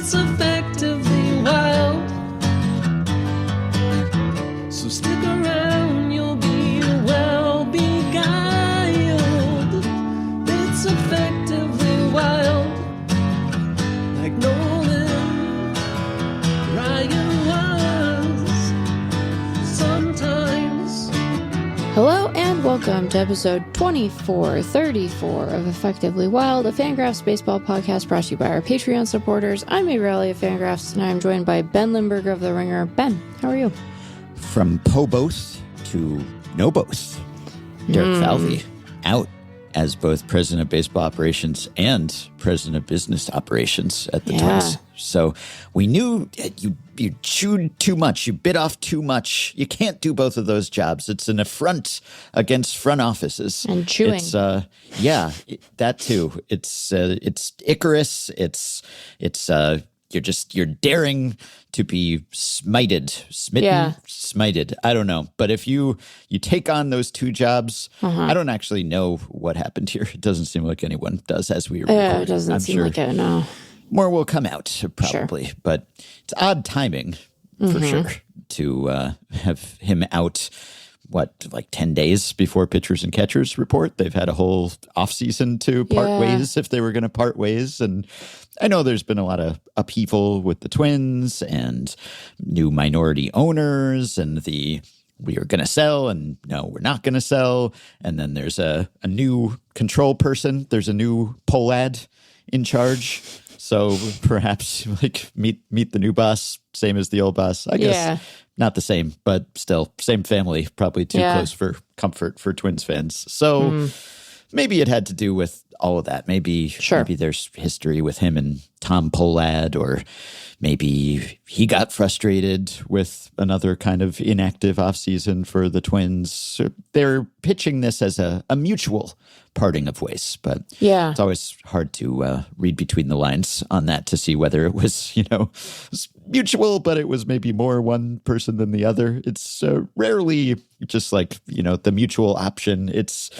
It's effectively wild. So stick around, you'll be well beguiled. It's effectively wild. Like Nolan Ryan was sometimes. Hello and welcome to episode 2434 of Effectively Wild, a FanGraphs baseball podcast brought to you by our Patreon supporters. I'm Meg Rowley of FanGraphs, and I'm joined by Ben Lindbergh of The Ringer. Ben, how are you? From POBOth to no both. Derek Falvey out as both president of baseball operations and president of business operations at the Twins. So we knew you chewed too much. You bit off too much. You can't do both of those jobs. It's an affront against front offices. And chewing. It's, that too. It's Icarus. You're daring to be smited. I don't know. But if you take on those two jobs, I don't actually know what happened here. It doesn't seem like anyone does as we record. It doesn't seem like it, no. More will come out, probably. Sure. But it's odd timing, for sure, to have him out, 10 days before pitchers and catchers report. They've had a whole offseason to part ways if they were going to part ways. And I know there's been a lot of upheaval with the Twins and new minority owners and we are going to sell and no, we're not going to sell. And then there's a new control person. There's a new Pollad in charge. So perhaps meet the new boss, same as the old boss. I guess not the same, but still same family, probably too close for comfort for Twins fans. So maybe it had to do with all of that. Maybe there's history with him and Tom Pollad, or maybe he got frustrated with another kind of inactive offseason for the Twins. They're pitching this as a mutual parting of ways, but it's always hard to read between the lines on that to see whether it was, mutual, but it was maybe more one person than the other. It's rarely just the mutual option. It's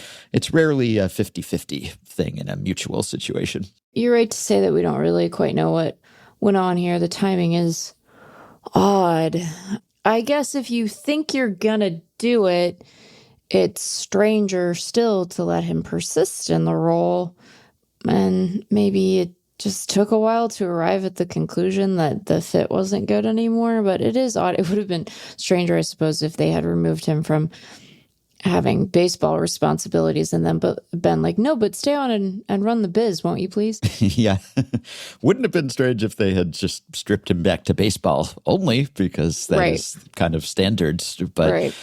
rarely a 50-50 thing in a mutual situation. You're right to say that we don't really quite know what went on here. The timing is odd. I guess if you think you're gonna do it, it's stranger still to let him persist in the role. And maybe it just took a while to arrive at the conclusion that the fit wasn't good anymore. But it is odd. It would have been stranger, I suppose, if they had removed him from having baseball responsibilities and then been like, no, but stay on and run the biz, won't you please? Yeah. Wouldn't have been strange if they had just stripped him back to baseball only, because that is kind of standard. But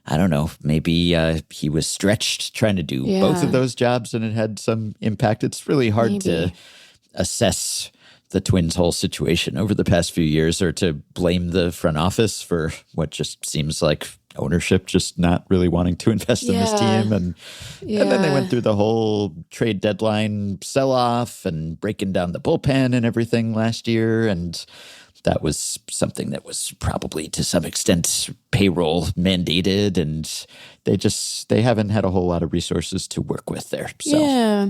I don't know, maybe he was stretched trying to do both of those jobs and it had some impact. It's really hard to assess the Twins' whole situation over the past few years, or to blame the front office for what just seems like ownership just not really wanting to invest in this team. And then they went through the whole trade deadline sell-off and breaking down the bullpen and everything last year. And that was something that was probably to some extent payroll mandated, and they haven't had a whole lot of resources to work with there. So. Yeah,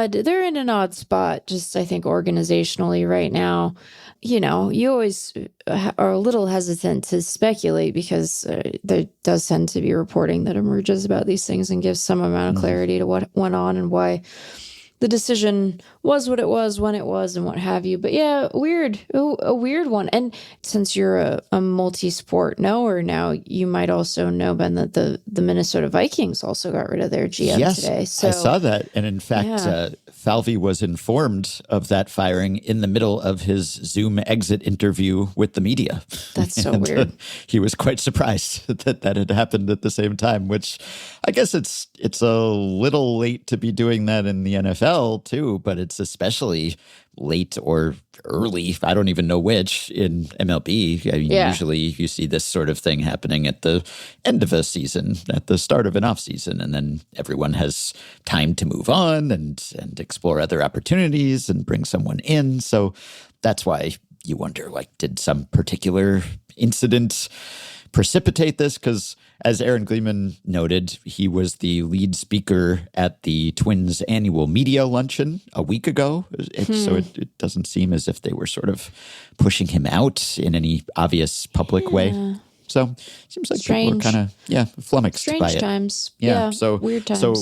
they're in an odd spot, just I think organizationally right now. You always are a little hesitant to speculate because there does tend to be reporting that emerges about these things and gives some amount of clarity to what went on and why the decision was what it was, when it was, and what have you. But a weird one. And since you're a multi-sport knower now, you might also know, Ben, that the Minnesota Vikings also got rid of their GM today. So, I saw that. And in fact, Falvey was informed of that firing in the middle of his Zoom exit interview with the media. That's so weird. He was quite surprised that had happened at the same time, which I guess it's a little late to be doing that in the NFL too, but it's especially late or early, I don't even know which, in MLB. I mean, usually you see this sort of thing happening at the end of a season, at the start of an off season, and then everyone has time to move on and explore other opportunities and bring someone in. So that's why you wonder, did some particular incident precipitate this because, as Aaron Gleeman noted, he was the lead speaker at the Twins' annual media luncheon a week ago. So it doesn't seem as if they were sort of pushing him out in any obvious public way. So it seems like people are kind of, flummoxed by it. Strange times. So weird times. So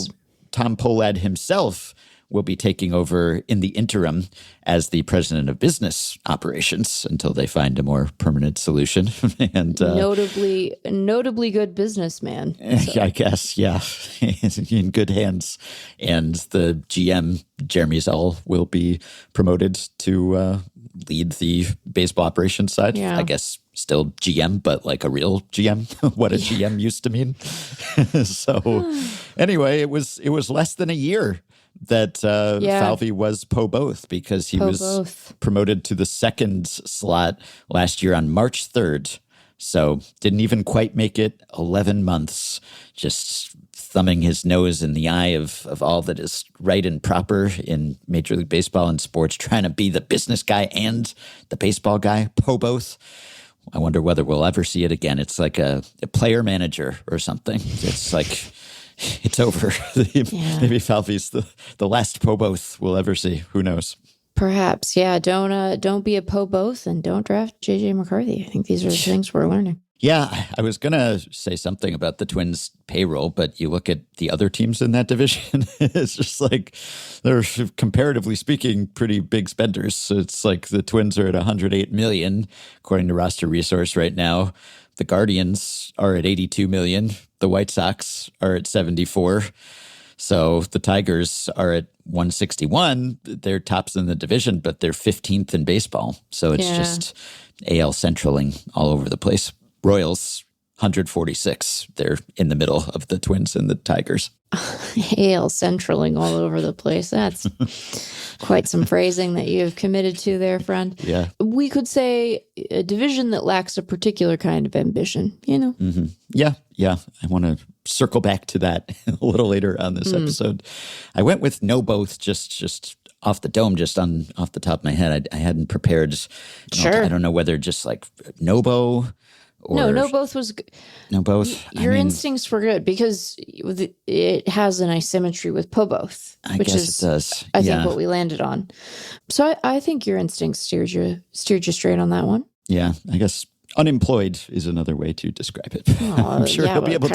Tom Pohlad himself will be taking over in the interim as the president of business operations until they find a more permanent solution. And notably good businessman. So. I guess, yeah, in good hands. And the GM, Jeremy Zoll, will be promoted to lead the baseball operations side. Yeah. I guess still GM, but like a real GM, what a GM used to mean. So anyway, it was less than a year that Falvey was POBOth because he was promoted to the second slot last year on March 3rd. So didn't even quite make it 11 months, just thumbing his nose in the eye of all that is right and proper in Major League Baseball and sports, trying to be the business guy and the baseball guy, POBOth. I wonder whether we'll ever see it again. It's like a player manager or something. It's like... It's over. Maybe Falvey's the last POBOth we'll ever see. Who knows? Perhaps, yeah. Don't be a POBOth and don't draft JJ McCarthy. I think these are the things we're learning. Yeah, I was going to say something about the Twins' payroll, but you look at the other teams in that division, it's just like they're, comparatively speaking, pretty big spenders. So it's like the Twins are at $108 million, according to Roster Resource right now. The Guardians are at $82 million. The White Sox are at 74. So the Tigers are at 161. They're tops in the division, but they're 15th in baseball. So it's just AL Centraling all over the place. Royals, 146. They're in the middle of the Twins and the Tigers. AL Centraling all over the place. That's quite some phrasing that you have committed to there, friend. Yeah. We could say a division that lacks a particular kind of ambition, you know? Mm-hmm. Yeah. I want to circle back to that a little later on this episode. I went with no both just off the dome, just off the top of my head. I hadn't prepared. Sure. I don't know whether just like Nobo. No both was good. No both. Your instincts were good because it has an asymmetry with POBOth, which is, it does. I think, what we landed on. So I think your instincts steered you straight on that one. Yeah, I guess unemployed is another way to describe it. I'm sure he'll be able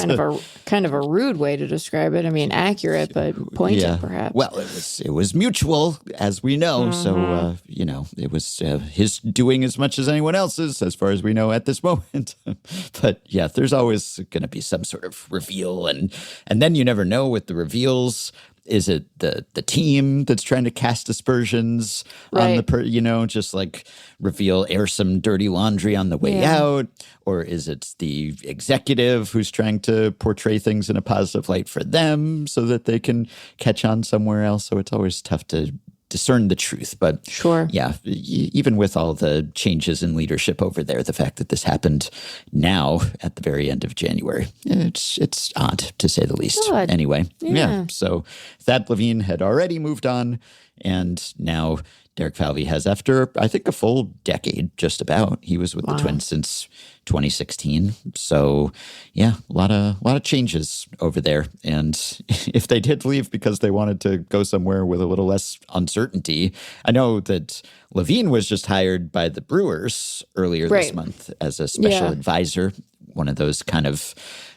kind of a rude way to describe it. I mean, accurate but pointed, perhaps. Well, it was mutual, as we know. So it was his doing as much as anyone else's, as far as we know at this moment. But yeah, there's always going to be some sort of reveal, and then you never know with the reveals. Is it the team that's trying to cast aspersions on the just like air some dirty laundry on the way out? Or is it the executive who's trying to portray things in a positive light for them so that they can catch on somewhere else? So it's always tough to discern the truth. But even with all the changes in leadership over there, the fact that this happened now at the very end of January, it's odd to say the least. Odd. Anyway, so Thad Levine had already moved on, and now Derek Falvey has, after I think a full decade, just about. He was with the Twins since 2016. So a lot of changes over there. And if they did leave because they wanted to go somewhere with a little less uncertainty, I know that Levine was just hired by the Brewers earlier this month as a special advisor. One of those kind of,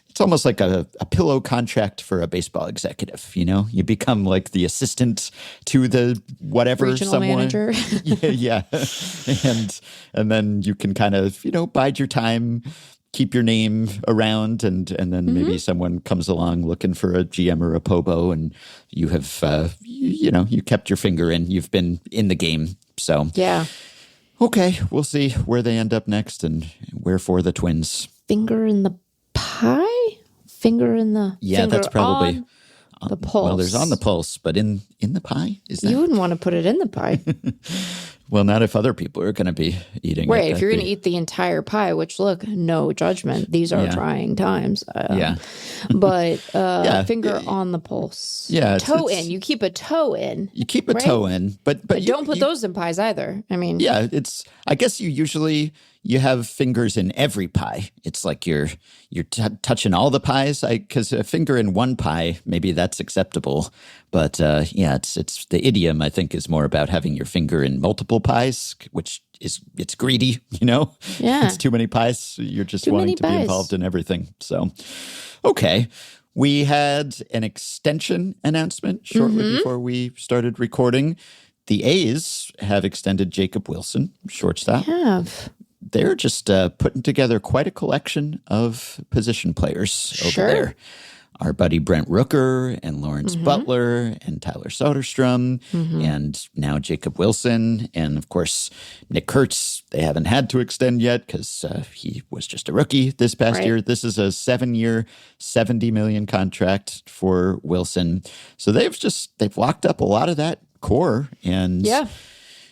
it's almost like a pillow contract for a baseball executive, you become like the assistant to the whatever regional manager. yeah. And then you can kind of, bide your time, keep your name around, and then maybe someone comes along looking for a GM or a POBO, and you have, you kept your finger in, you've been in the game. So, okay, we'll see where they end up next and wherefore the Twins. Finger in the pie? Finger in the that's probably on the pulse. Well, there's on the pulse, but in the pie? Is that? You wouldn't want to put it in the pie. Well, not if other people are going to be eating right, it. if you're going to eat the entire pie, which, look, no judgment. These are trying times. But finger on the pulse. Yeah. Toe in. You keep a toe in. You keep a toe in. But don't put those in pies either. I mean. Yeah, I guess you you have fingers in every pie. It's like you're touching all the pies. Because a finger in one pie, maybe that's acceptable. But it's the idiom, I think, is more about having your finger in multiple pies, which it's greedy, Yeah. It's too many pies. You're just wanting to be involved in everything. So, okay. We had an extension announcement shortly before we started recording. The A's have extended Jacob Wilson, shortstop. They have. They're just putting together quite a collection of position players over there. Our buddy Brent Rooker and Lawrence Butler and Tyler Soderstrom and now Jacob Wilson. And, of course, Nick Kurtz, they haven't had to extend yet because he was just a rookie this past year. This is a 7-year, $70 million contract for Wilson. So they've locked up a lot of that core. And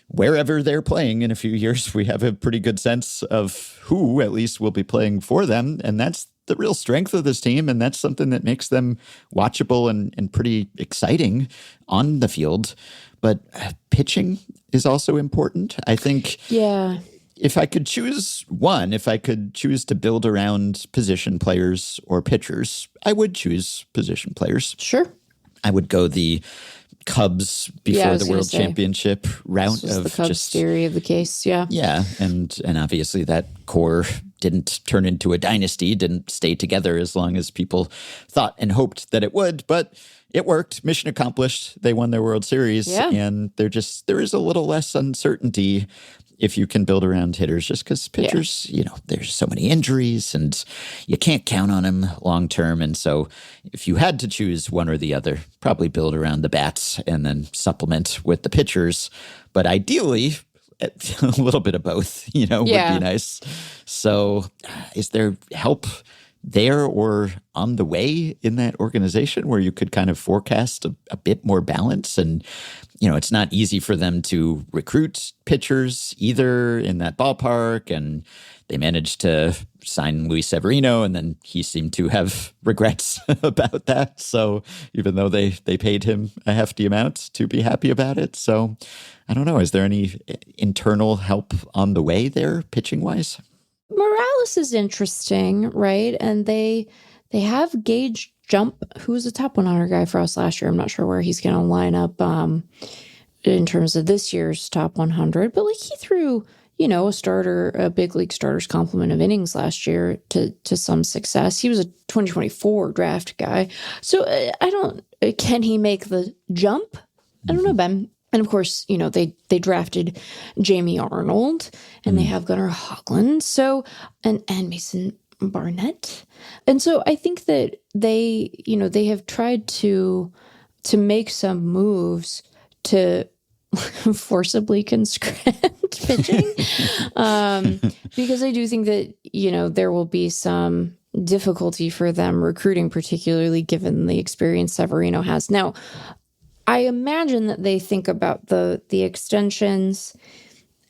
wherever they're playing in a few years, we have a pretty good sense of who at least will be playing for them. And that's the real strength of this team, and that's something that makes them watchable and pretty exciting on the field. But pitching is also important. I think if I could choose one, if I could choose to build around position players or pitchers, I would choose position players. Sure. I would go the Cubs before the World Championship round of the Cubs theory of the case. Yeah, and obviously that core didn't turn into a dynasty, didn't stay together as long as people thought and hoped that it would, but it worked. Mission accomplished. They won their World Series, and there is a little less uncertainty if you can build around hitters, just because pitchers, there's so many injuries and you can't count on them long term. And so if you had to choose one or the other, probably build around the bats and then supplement with the pitchers. But ideally, a little bit of both, would be nice. So is there help there or on the way in that organization where you could kind of forecast a bit more balance? And, it's not easy for them to recruit pitchers either in that ballpark. And they managed to sign Luis Severino, and then he seemed to have regrets about that. So even though they paid him a hefty amount to be happy about it. So I don't know. Is there any internal help on the way there pitching-wise? Morales is interesting, right? And they have Gage Jump, who was a top 100 guy for us last year. I'm not sure where he's going to line up in terms of this year's top 100, but he threw, a big league starter's complement of innings last year to some success. He was a 2024 draft guy. So can he make the jump? I don't know, Ben. And of course, they drafted Jamie Arnold and they have Gunnar Hoglund. So, and Mason Barnett. And so I think that they have tried to make some moves to forcibly conscript pitching. Because I do think that, there will be some difficulty for them recruiting, particularly given the experience Severino has. Now, I imagine that they think about the extensions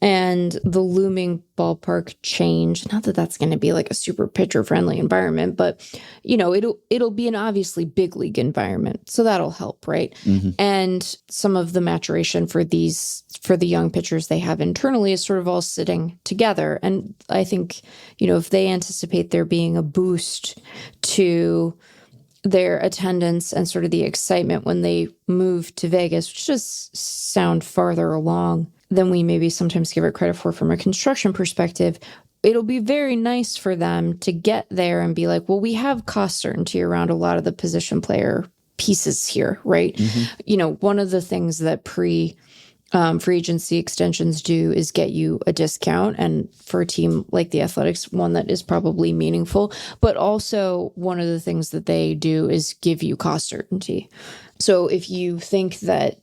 and the looming ballpark change. Not that that's going to be a super pitcher-friendly environment, but, it'll be an obviously big league environment. So that'll help, right? And some of the maturation for the young pitchers they have internally is sort of all sitting together. And I think, if they anticipate there being a boost to their attendance and sort of the excitement when they move to Vegas, which does sound farther along than we maybe sometimes give it credit for from a construction perspective, it'll be very nice for them to get there and be like, well, we have cost certainty around a lot of the position player pieces here, right? One of the things that free agency extensions do is get you a discount, and for a team like the Athletics, one that is probably meaningful. But also one of the things that they do is give you cost certainty. So if you think that,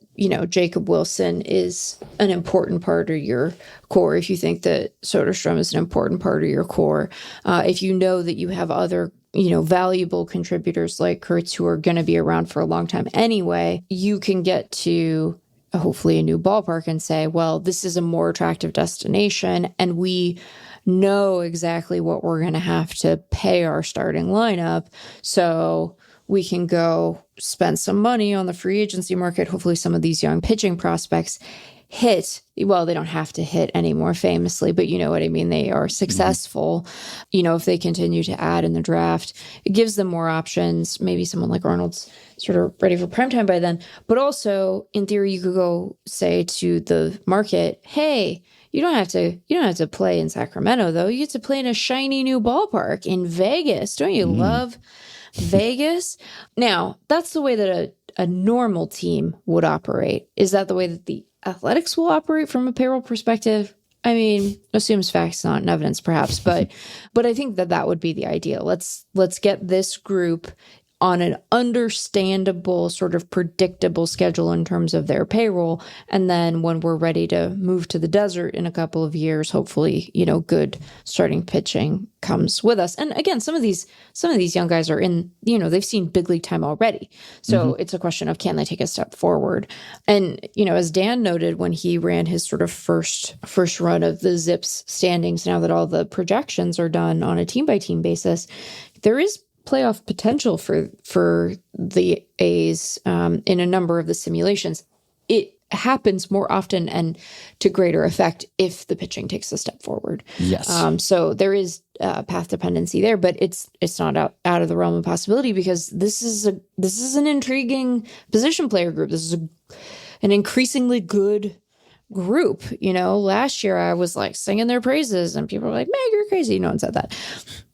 Jacob Wilson is an important part of your core, if you think that Soderstrom is an important part of your core, if you know that you have other valuable contributors like Kurtz who are going to be around for a long time anyway, you can get to hopefully a new ballpark and say, well, this is a more attractive destination and we know exactly what we're going to have to pay our starting lineup. So we can go spend some money on the free agency market. Hopefully some of these young pitching prospects hit, well, they don't have to hit anymore famously, but you know what I mean? They are successful, if they continue to add in the draft, it gives them more options. Maybe someone like Arnold's sort of ready for primetime by then. But also, in theory, you could go say to the market, hey, you don't have to play in Sacramento, though. You get to play in a shiny new ballpark in Vegas. Don't you love Vegas? Now, that's the way that a normal team would operate. Is that the way that the Athletics will operate from a payroll perspective? I mean, assumes facts, not evidence, perhaps, but I think that would be the ideal. Let's get this group on an understandable, sort of predictable schedule in terms of their payroll. And then when we're ready to move to the desert in a couple of years, hopefully, good starting pitching comes with us. And again, some of these young guys are in, they've seen big league time already. So it's a question of, can they take a step forward? And, as Dan noted, when he ran his sort of first run of the Zips standings, now that all the projections are done on a team by team basis, there is playoff potential for the A's in a number of the simulations. It happens more often and to greater effect if the pitching takes a step forward. Yes. So there is path dependency there, but it's not out of the realm of possibility, because this is an intriguing position player group. This is an increasingly good group. Last year I was like singing their praises and people were like, Meg, you're crazy. No one said that.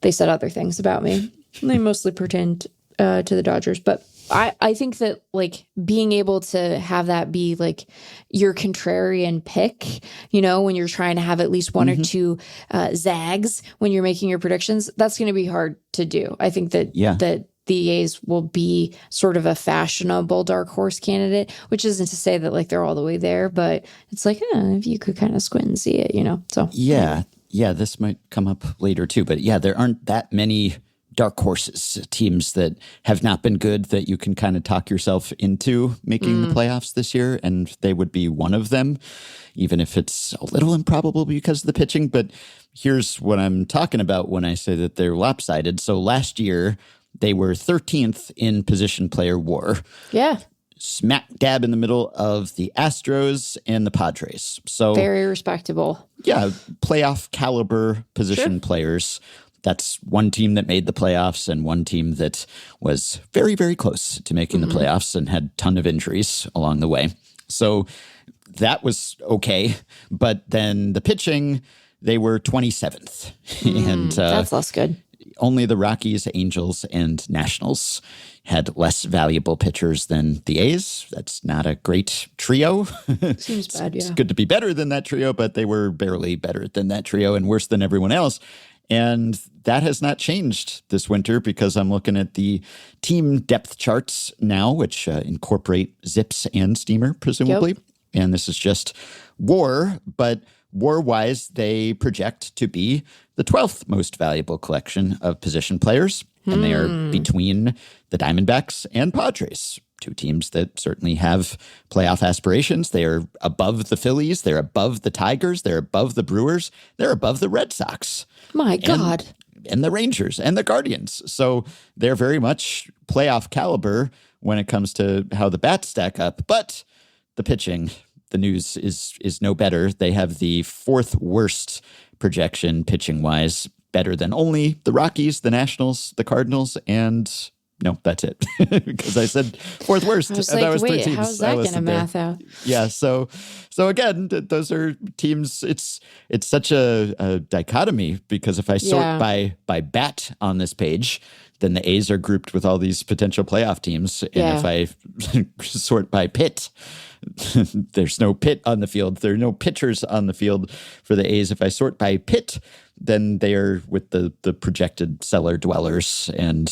They said other things about me. They mostly pertained to the Dodgers. But I think that like being able to have that be like your contrarian pick, when you're trying to have at least one or two zags when you're making your predictions, that's going to be hard to do. I think that that the A's will be sort of a fashionable dark horse candidate, which isn't to say that like they're all the way there, but it's like, if you could kind of squint and see it, So yeah, this might come up later too. But yeah, there aren't that many dark horses, teams that have not been good that you can kind of talk yourself into making the playoffs this year, and they would be one of them, even if it's a little improbable because of the pitching. But here's what I'm talking about when I say that they're lopsided. So last year, they were 13th in position player WAR. Yeah. Smack dab in the middle of the Astros and the Padres. So very respectable. Yeah, playoff caliber position players. That's one team that made the playoffs and one team that was very, very close to making the playoffs and had a ton of injuries along the way. So that was okay. But then the pitching, they were 27th. And that's less good. Only the Rockies, Angels, and Nationals had less valuable pitchers than the A's. That's not a great trio. Seems bad, yeah. It's good to be better than that trio, but they were barely better than that trio and worse than everyone else. And that has not changed this winter, because I'm looking at the team depth charts now, which incorporate Zips and Steamer, presumably. Yep. And this is just WAR, but WAR-wise, they project to be the 12th most valuable collection of position players. And they are between the Diamondbacks and Padres, two teams that certainly have playoff aspirations. They are above the Phillies. They're above the Tigers. They're above the Brewers. They're above the Red Sox. My God. And the Rangers and the Guardians. So they're very much playoff caliber when it comes to how the bats stack up. But the pitching, the news is no better. They have the fourth worst projection pitching-wise, better than only the Rockies, the Nationals, the Cardinals, and no, that's it. Because I said fourth worst. I was and like, that was wait, 3 teams. how's that going to math out? Yeah, so again, those are teams. It's such a dichotomy, because if I sort by bat on this page, then the A's are grouped with all these potential playoff teams. And if I sort by pit, there's no pit on the field. There are no pitchers on the field for the A's. If I sort by pit, then they are with the projected cellar dwellers and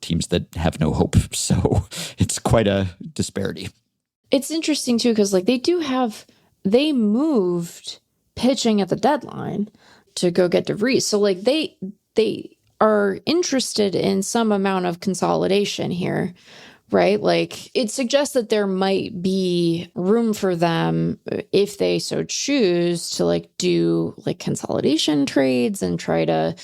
teams that have no hope. So it's quite a disparity. It's interesting too, because like they moved pitching at the deadline to go get DeVries. So like they are interested in some amount of consolidation here, right? Like it suggests that there might be room for them, if they so choose, to like do like consolidation trades and try to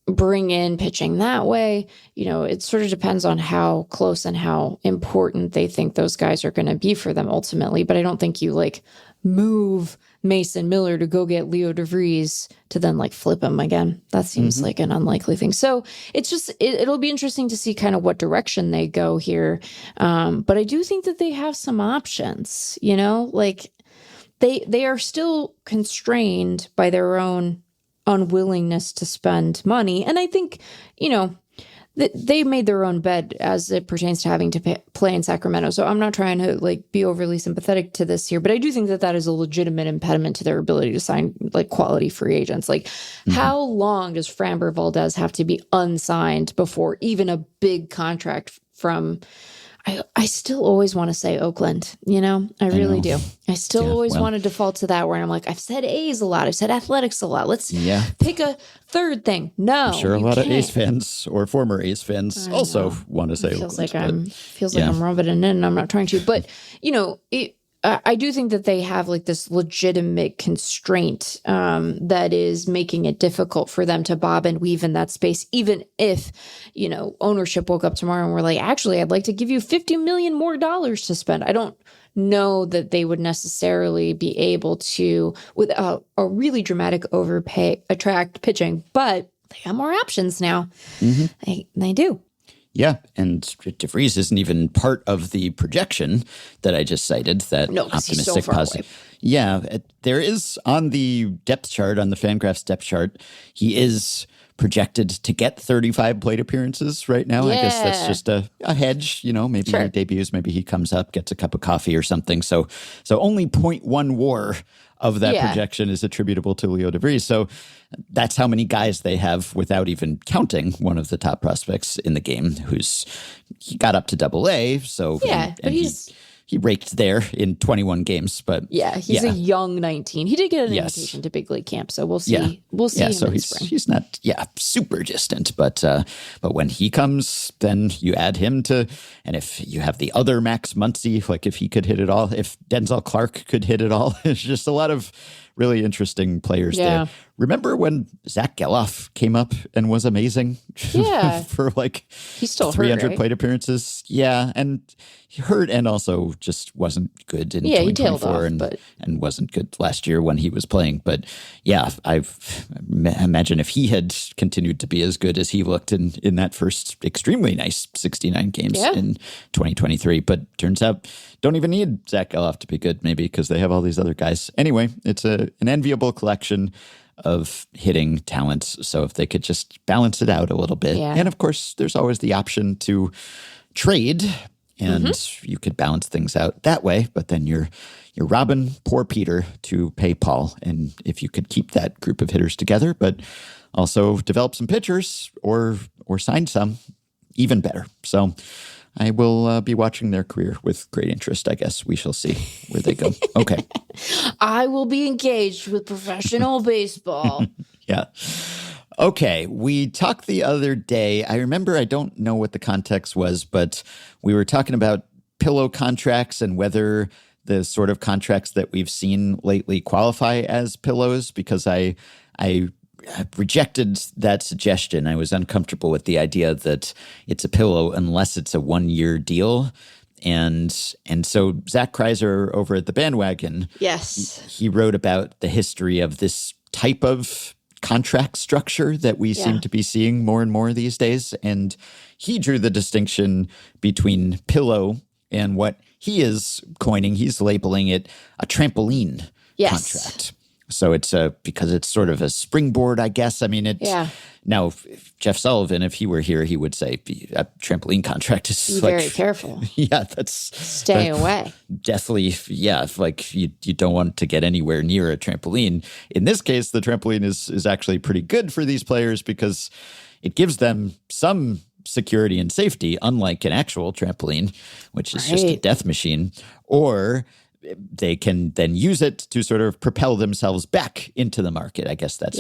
bring in pitching that way. It sort of depends on how close and how important they think those guys are going to be for them ultimately. But I don't think you like move Mason Miller to go get Leo DeVries to then like flip him again. That seems like an unlikely thing. So it's just, it'll be interesting to see kind of what direction they go here. But I do think that they have some options, you know, like they are still constrained by their own unwillingness to spend money. And I think, you know, they made their own bed as it pertains to having to play in Sacramento. So I'm not trying to like be overly sympathetic to this here, but I do think that that is a legitimate impediment to their ability to sign like quality free agents. Like how long does Framber Valdez have to be unsigned before even a big contract from, I still always want to say Oakland, you know, I really do. I still always want to default to that where I'm like, I've said A's a lot. I've said Athletics a lot. Let's pick a third thing. No, I'm sure a lot of A's fans or former A's fans also want to say feels Oakland. Like feels like I'm rubbing it in and I'm not trying to, but you know, I do think that they have like this legitimate constraint that is making it difficult for them to bob and weave in that space, even if, you know, ownership woke up tomorrow and were like, actually, I'd like to give you $50 million more to spend. I don't know that they would necessarily be able to, without a really dramatic overpay, attract pitching, but they have more options now. They do. Yeah, and DeVries isn't even part of the projection that I just cited. That optimistic, he's so far away. Yeah, there is on the depth chart, on the FanGraphs depth chart, he is projected to get 35 plate appearances right now. I guess that's just a hedge, you know, maybe he debuts, maybe he comes up, gets a cup of coffee or something. So only 0.1 WAR of that projection is attributable to Leo DeVries. So that's how many guys they have without even counting one of the top prospects in the game he got up to AA. So but he raked there in 21 games, but he's a young 19. He did get an invitation to big league camp, so we'll see. We'll see him so in the spring. He's not super distant, but when he comes, then you add him to, and if you have the other Max Muncy, like if he could hit it all, if Denzel Clark could hit it all, it's just a lot of really interesting players there. Remember when Zach Geloff came up and was amazing? For like he's still 300 hurt, right? plate appearances. Yeah, and he hurt and also just wasn't good in 2024 and wasn't good last year when he was playing. But yeah, I imagine if he had continued to be as good as he looked in that first extremely nice 69 games in 2023. But turns out don't even need Zach Geloff to be good, maybe, because they have all these other guys. Anyway, it's an enviable collection of hitting talents. So if they could just balance it out a little bit. And of course, there's always the option to trade, and you could balance things out that way. But then you're robbing poor Peter to pay Paul. And if you could keep that group of hitters together, but also develop some pitchers or sign some, even better. So I will be watching their career with great interest. I guess we shall see where they go. Okay. I will be engaged with professional baseball. Okay. We talked the other day. I remember, I don't know what the context was, but we were talking about pillow contracts and whether the sort of contracts that we've seen lately qualify as pillows, because I rejected that suggestion. I was uncomfortable with the idea that it's a pillow unless it's a 1-year deal. And so Zach Kreiser over at the Bandwagon, he wrote about the history of this type of contract structure that we seem to be seeing more and more these days. And he drew the distinction between pillow and what he is coining. He's labeling it a trampoline contract. So it's because it's sort of a springboard, I guess. I mean, now, if Jeff Sullivan, if he were here, he would say a trampoline contract is be very careful. Stay away. Definitely, like you don't want to get anywhere near a trampoline. In this case, the trampoline is actually pretty good for these players because it gives them some security and safety, unlike an actual trampoline, which is just a death machine, or they can then use it to sort of propel themselves back into the market. I guess that's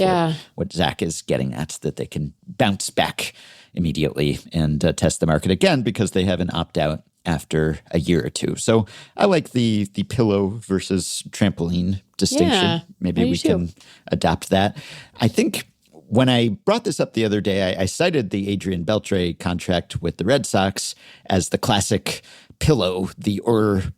what Zach is getting at, that they can bounce back immediately and test the market again because they have an opt-out after a year or two. So I like the pillow versus trampoline distinction. Maybe we can adopt that. I think when I brought this up the other day, I cited the Adrian Beltre contract with the Red Sox as the classic pillow, the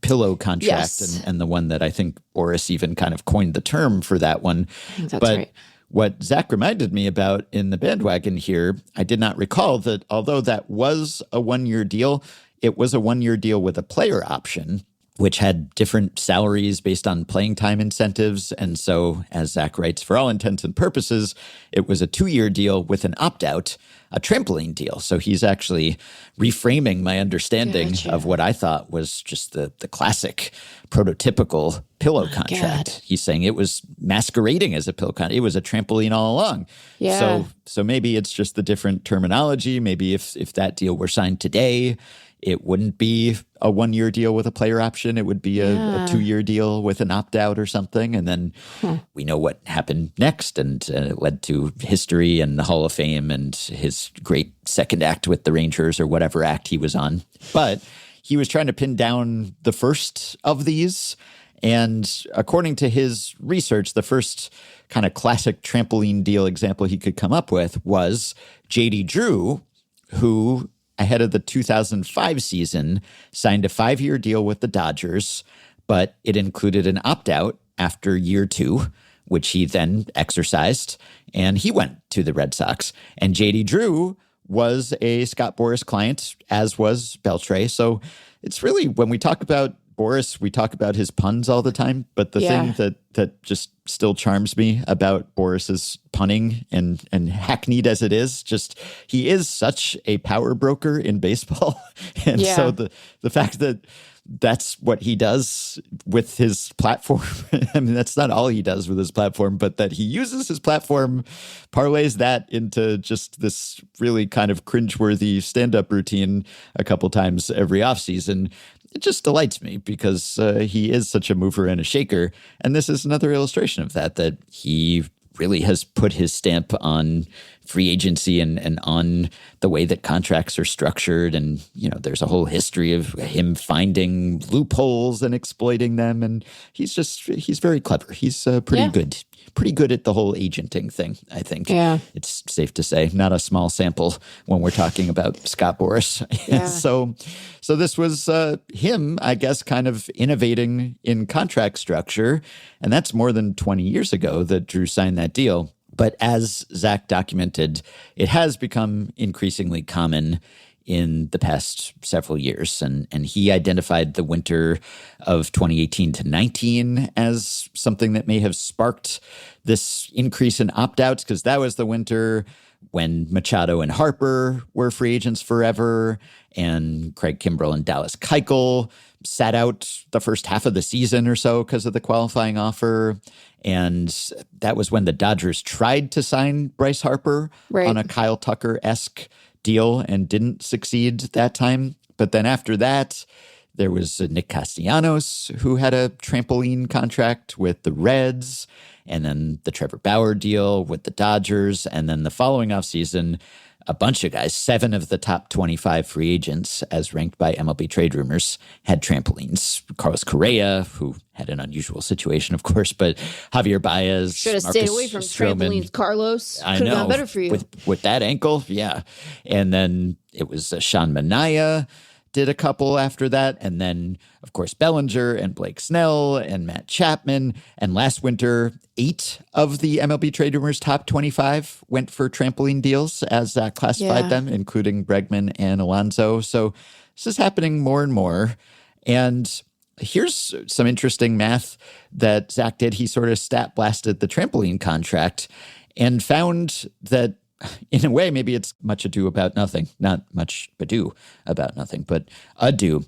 pillow contract, Yes. and the one that I think Boris even kind of coined the term for that one. I think that's but right. what Zach reminded me about in the bandwagon here, I did not recall that although that was a one-year deal, it was a one-year deal with a player option, which had different salaries based on playing time incentives. And so, as Zach writes, for all intents and purposes, it was a 2-year deal with an opt-out, a trampoline deal. So he's actually reframing my understanding of what I thought was just the classic prototypical pillow contract. God. He's saying it was masquerading as a pillow contract. It was a trampoline all along. Yeah. So maybe it's just the different terminology. Maybe if that deal were signed today, it wouldn't be a 1-year deal with a player option. It would be a 2-year deal with an opt-out or something. And then we know what happened next. And it led to history and the Hall of Fame and his great second act with the Rangers or whatever act he was on. But he was trying to pin down the first of these. And according to his research, the first kind of classic trampoline deal example he could come up with was J.D. Drew, who ahead of the 2005 season, signed a 5-year deal with the Dodgers, but it included an opt-out after year 2, which he then exercised, and he went to the Red Sox. And J.D. Drew was a Scott Boras client, as was Beltre. So it's really, when we talk about Boras, we talk about his puns all the time, but the thing that just still charms me about Boris's punning and hackneyed as it is, just he is such a power broker in baseball. And so the fact that that's what he does with his platform. I mean, that's not all he does with his platform, but that he uses his platform, parlays that into just this really kind of cringeworthy stand-up routine a couple times every offseason. It just delights me because he is such a mover and a shaker. And this is another illustration of that he really has put his stamp on free agency and on the way that contracts are structured. And, you know, there's a whole history of him finding loopholes and exploiting them. And he's very clever. He's pretty good at the whole agenting thing, I think. Yeah. It's safe to say, not a small sample when we're talking about Scott Boras. Yeah. So this was him, I guess, kind of innovating in contract structure. And that's more than 20 years ago that Drew signed that deal. But as Zach documented, it has become increasingly common in the past several years. And he identified the winter of 2018 to 19 as something that may have sparked this increase in opt-outs, because that was the winter when Machado and Harper were free agents forever, and Craig Kimbrell and Dallas Keuchel sat out the first half of the season or so because of the qualifying offer. And that was when the Dodgers tried to sign Bryce Harper on a Kyle Tucker-esque deal and didn't succeed that time. But then after that, there was Nick Castellanos, who had a trampoline contract with the Reds, and then the Trevor Bauer deal with the Dodgers. And then the following offseason, a bunch of guys, 7 of the top 25 free agents, as ranked by MLB Trade Rumors, had trampolines. Carlos Correa, who had an unusual situation, of course, but Javier Baez, should have stayed away from trampolines, Carlos. I Could have know. gone better for you. With that ankle, yeah. And then it was Sean Manaea did a couple after that. And then, of course, Bellinger and Blake Snell and Matt Chapman. And last winter, 8 of the MLB Trade Rumors top 25 went for trampoline deals, as Zach classified them, including Bregman and Alonso. So this is happening more and more. And here's some interesting math that Zach did. He sort of stat blasted the trampoline contract and found that, in a way, maybe it's much ado about nothing. Not much ado about nothing, but ado.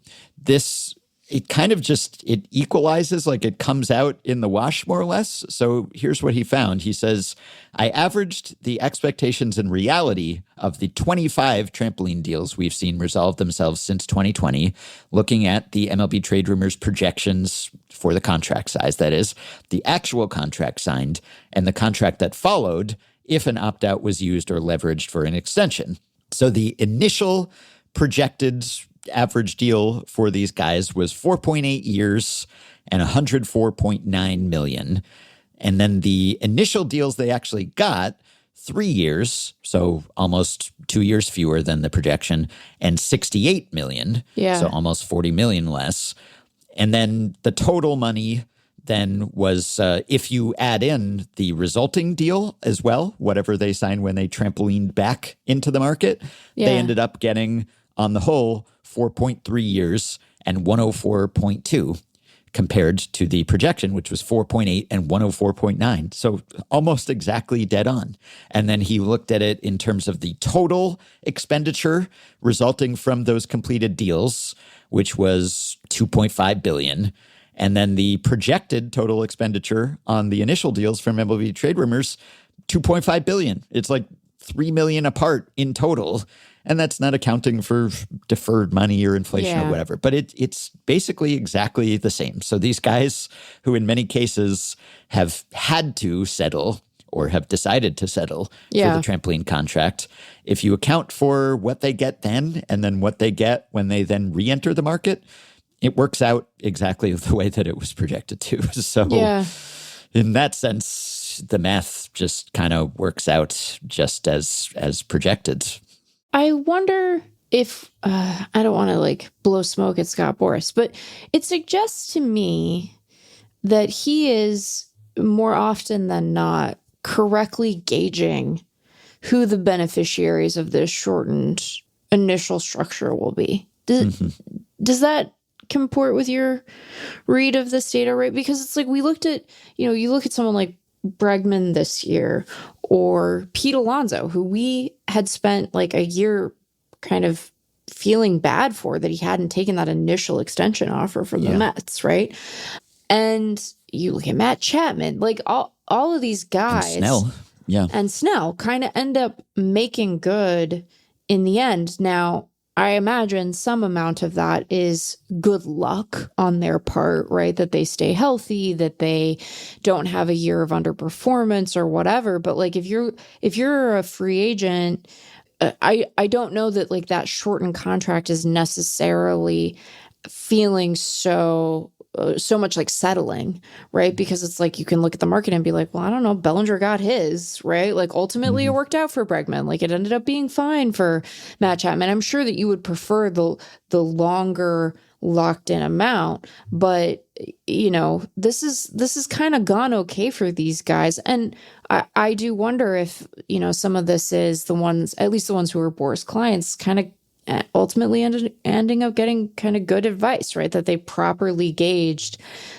It kind of just, it equalizes, like it comes out in the wash more or less. So here's what he found. He says, I averaged the expectations and reality of the 25 trampoline deals we've seen resolve themselves since 2020, looking at the MLB Trade Rumors projections for the contract size, that is, the actual contract signed and the contract that followed if an opt-out was used or leveraged for an extension. So the initial projected average deal for these guys was 4.8 years and $104.9 million. And then the initial deals they actually got 3 years, so almost 2 years fewer than the projection, and 68 million, so almost 40 million less. And then the total money then was, if you add in the resulting deal as well, whatever they signed when they trampolined back into the market, they ended up getting, on the whole, 4.3 years and 104.2 compared to the projection, which was 4.8 and 104.9. So almost exactly dead on. And then he looked at it in terms of the total expenditure resulting from those completed deals, which was 2.5 billion. And then the projected total expenditure on the initial deals from MLB Trade Rumors, 2.5 billion. It's like 3 million apart in total. And that's not accounting for deferred money or inflation or whatever. But it's basically exactly the same. So these guys who in many cases have had to settle or have decided to settle for the trampoline contract, if you account for what they get then and then what they get when they then re-enter the market, it works out exactly the way that it was projected to. So in that sense, the math just kind of works out just as projected. I wonder if, I don't want to like blow smoke at Scott Boras, but it suggests to me that he is more often than not correctly gauging who the beneficiaries of this shortened initial structure will be. Does that comport with your read of this data, right? Because it's like we looked at, you look at someone like Bregman this year or Pete Alonso, who we had spent like a year kind of feeling bad for that he hadn't taken that initial extension offer from the Mets, right? And you look at Matt Chapman, like all of these guys. And Snell kind of end up making good in the end. Now, I imagine some amount of that is good luck on their part, right? That they stay healthy, that they don't have a year of underperformance or whatever. But like if you're a free agent, I don't know that like that shortened contract is necessarily feeling so much like settling, right? Because it's like you can look at the market and be like, well, I don't know, Bellinger got his, right? Like ultimately it worked out for Bregman. Like it ended up being fine for Matt Chapman. I'm sure that you would prefer the longer locked in amount, but this is kind of gone okay for these guys. And I do wonder if, some of this is at least the ones who are Boras clients kind of ultimately ending up getting kind of good advice, right? That they properly gauged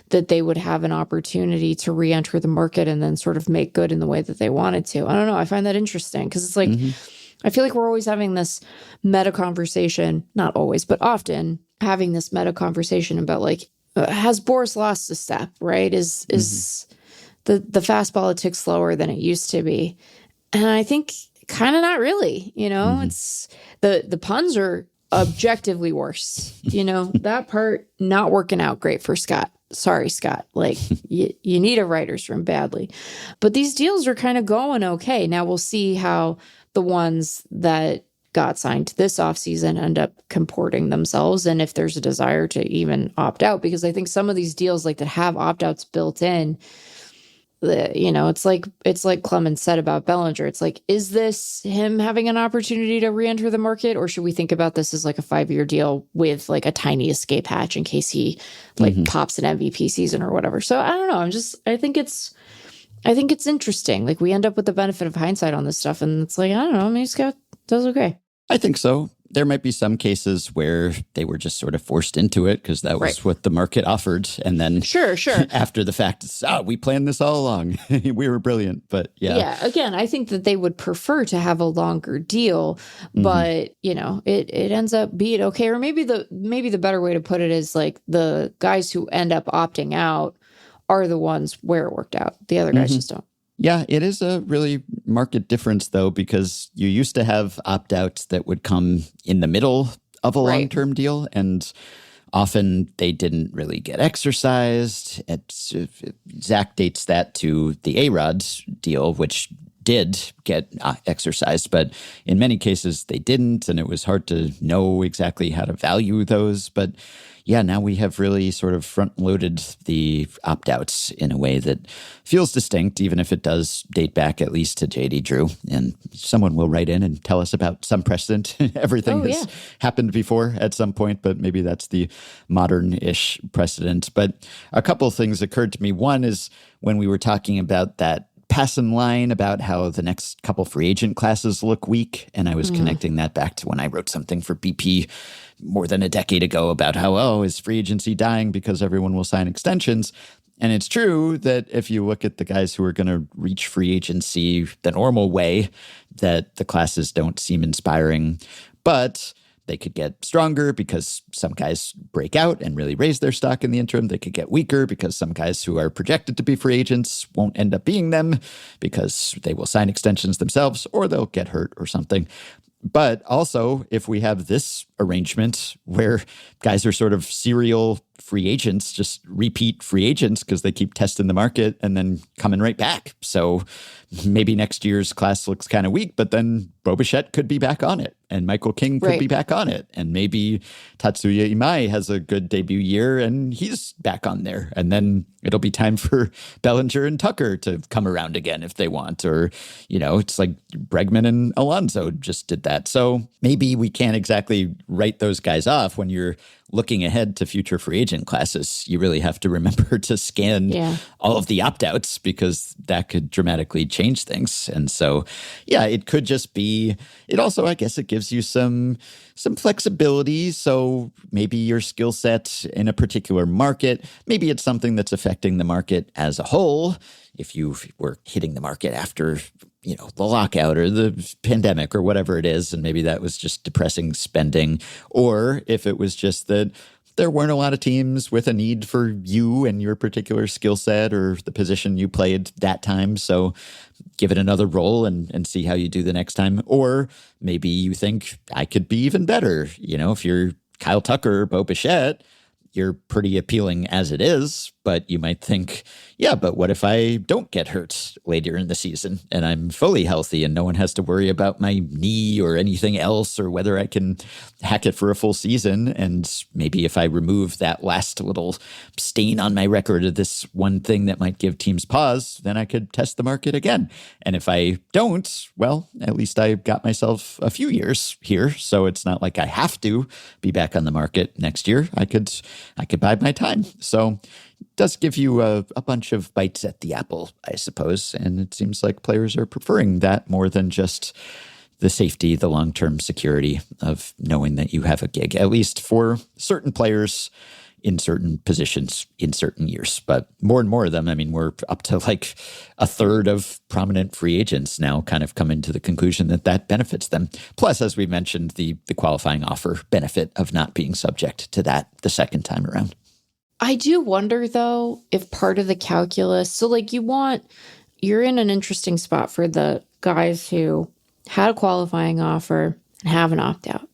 that they would have an opportunity to re-enter the market and then sort of make good in the way that they wanted to. I don't know. I find that interesting because it's like, I feel like we're always having this meta conversation, not always, but often having this meta conversation about like, has Boras lost a step, right? Is the fastball a tick slower than it used to be? And I think kind of not really, it's the puns are objectively worse, that part not working out great for Scott. Sorry, Scott, like you need a writer's room badly, but these deals are kind of going okay. Now we'll see how the ones that got signed this offseason end up comporting themselves and if there's a desire to even opt out, because I think some of these deals like that have opt-outs built in, it's like Clemens said about Bellinger. It's like, is this him having an opportunity to re-enter the market, or should we think about this as like a 5-year deal with like a tiny escape hatch in case he like pops an MVP season or whatever? So I don't know. I think it's interesting. Like we end up with the benefit of hindsight on this stuff, and it's like, I don't know, maybe Scott does okay. I think so. There might be some cases where they were just sort of forced into it because that was what the market offered. And then sure. after the fact, we planned this all along. We were brilliant. But yeah, again, I think that they would prefer to have a longer deal, but it ends up being okay. Or maybe the better way to put it is like the guys who end up opting out are the ones where it worked out. The other guys just don't. Yeah, it is a really market difference, though, because you used to have opt-outs that would come in the middle of a long-term deal, and often they didn't really get exercised. Zach dates that to the A-Rod deal, which did get exercised, but in many cases they didn't, and it was hard to know exactly how to value those. But yeah, now we have really sort of front-loaded the opt-outs in a way that feels distinct, even if it does date back at least to J.D. Drew. And someone will write in and tell us about some precedent. Everything has happened before at some point, but maybe that's the modern-ish precedent. But a couple of things occurred to me. One is when we were talking about that passing line about how the next couple free agent classes look weak. And I was connecting that back to when I wrote something for BP more than a decade ago about how, is free agency dying because everyone will sign extensions? And it's true that if you look at the guys who are going to reach free agency the normal way, that the classes don't seem inspiring. But they could get stronger because some guys break out and really raise their stock in the interim. They could get weaker because some guys who are projected to be free agents won't end up being them because they will sign extensions themselves or they'll get hurt or something. But also, if we have this arrangement where guys are sort of serial free agents, just repeat free agents because they keep testing the market and then coming right back. So maybe next year's class looks kind of weak, but then Bo Bichette could be back on it and Michael King could be back on it. And maybe Tatsuya Imai has a good debut year and he's back on there. And then it'll be time for Bellinger and Tucker to come around again if they want. Or, it's like Bregman and Alonso just did that. So maybe we can't exactly write those guys off when you're looking ahead to future free agent classes. You really have to remember to scan all of the opt-outs because that could dramatically change things. And so, it could just be, it also, I guess it gives you some flexibility. So maybe your skill set in a particular market, maybe it's something that's affecting the market as a whole. If you were hitting the market after the lockout or the pandemic or whatever it is, and maybe that was just depressing spending, or if it was just that there weren't a lot of teams with a need for you and your particular skill set or the position you played that time. So give it another roll and see how you do the next time. Or maybe you think I could be even better. If you're Kyle Tucker or Bo Bichette, you're pretty appealing as it is, but you might think, but what if I don't get hurt later in the season and I'm fully healthy and no one has to worry about my knee or anything else or whether I can hack it for a full season? And maybe if I remove that last little stain on my record of this one thing that might give teams pause, then I could test the market again. And if I don't, well, at least I got myself a few years here. So it's not like I have to be back on the market next year. I could bide my time. So it does give you a bunch of bites at the apple, I suppose. And it seems like players are preferring that more than just the safety, the long-term security of knowing that you have a gig, at least for certain players in certain positions in certain years. But more and more of them, we're up to like a third of prominent free agents now kind of coming to the conclusion that benefits them. Plus, as we mentioned, the qualifying offer benefit of not being subject to that the second time around. I do wonder, though, if part of the calculus, so you're in an interesting spot for the guys who had a qualifying offer and have an opt-out.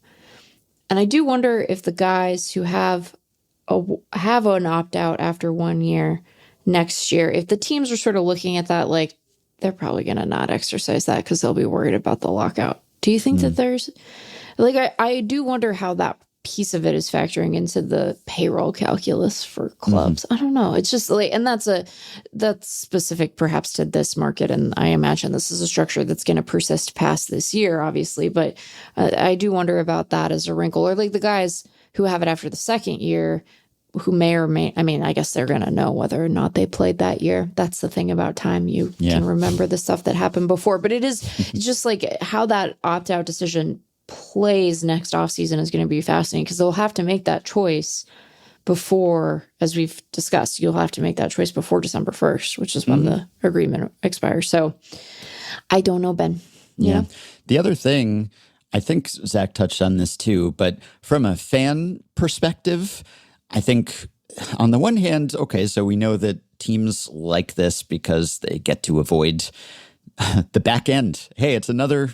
And I do wonder if the guys who have an opt-out after 1 year next year, if the teams are sort of looking at that like they're probably going to not exercise that because they'll be worried about the lockout. Do you think that there's I do wonder how that piece of it is factoring into the payroll calculus for clubs. I don't know. It's just and that's specific perhaps to this market. And I imagine this is a structure that's going to persist past this year, obviously. But I do wonder about that as a wrinkle, or the guys who have it after the second year, who may or may, I guess they're going to know whether or not they played that year. That's the thing about time. You can remember the stuff that happened before. But it is just how that opt-out decision plays next offseason is going to be fascinating because they'll have to make that choice before, as we've discussed, you'll have to make that choice before December 1st, which is when the agreement expires. So I don't know, Ben. Yeah. The other thing, I think Zach touched on this too, but from a fan perspective, I think on the one hand, okay, so we know that teams like this because they get to avoid the back end. Hey, it's another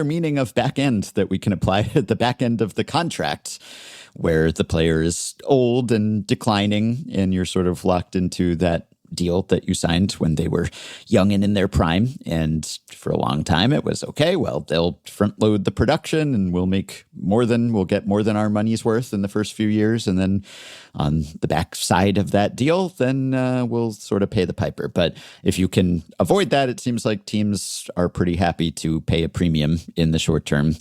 meaning of back end that we can apply at the back end of the contract where the player is old and declining and you're sort of locked into that deal that you signed when they were young and in their prime. And for a long time, it was, okay, well, they'll front load the production and we'll get more than our money's worth in the first few years. And then on the back side of that deal, then we'll sort of pay the piper. But if you can avoid that, it seems like teams are pretty happy to pay a premium in the short term,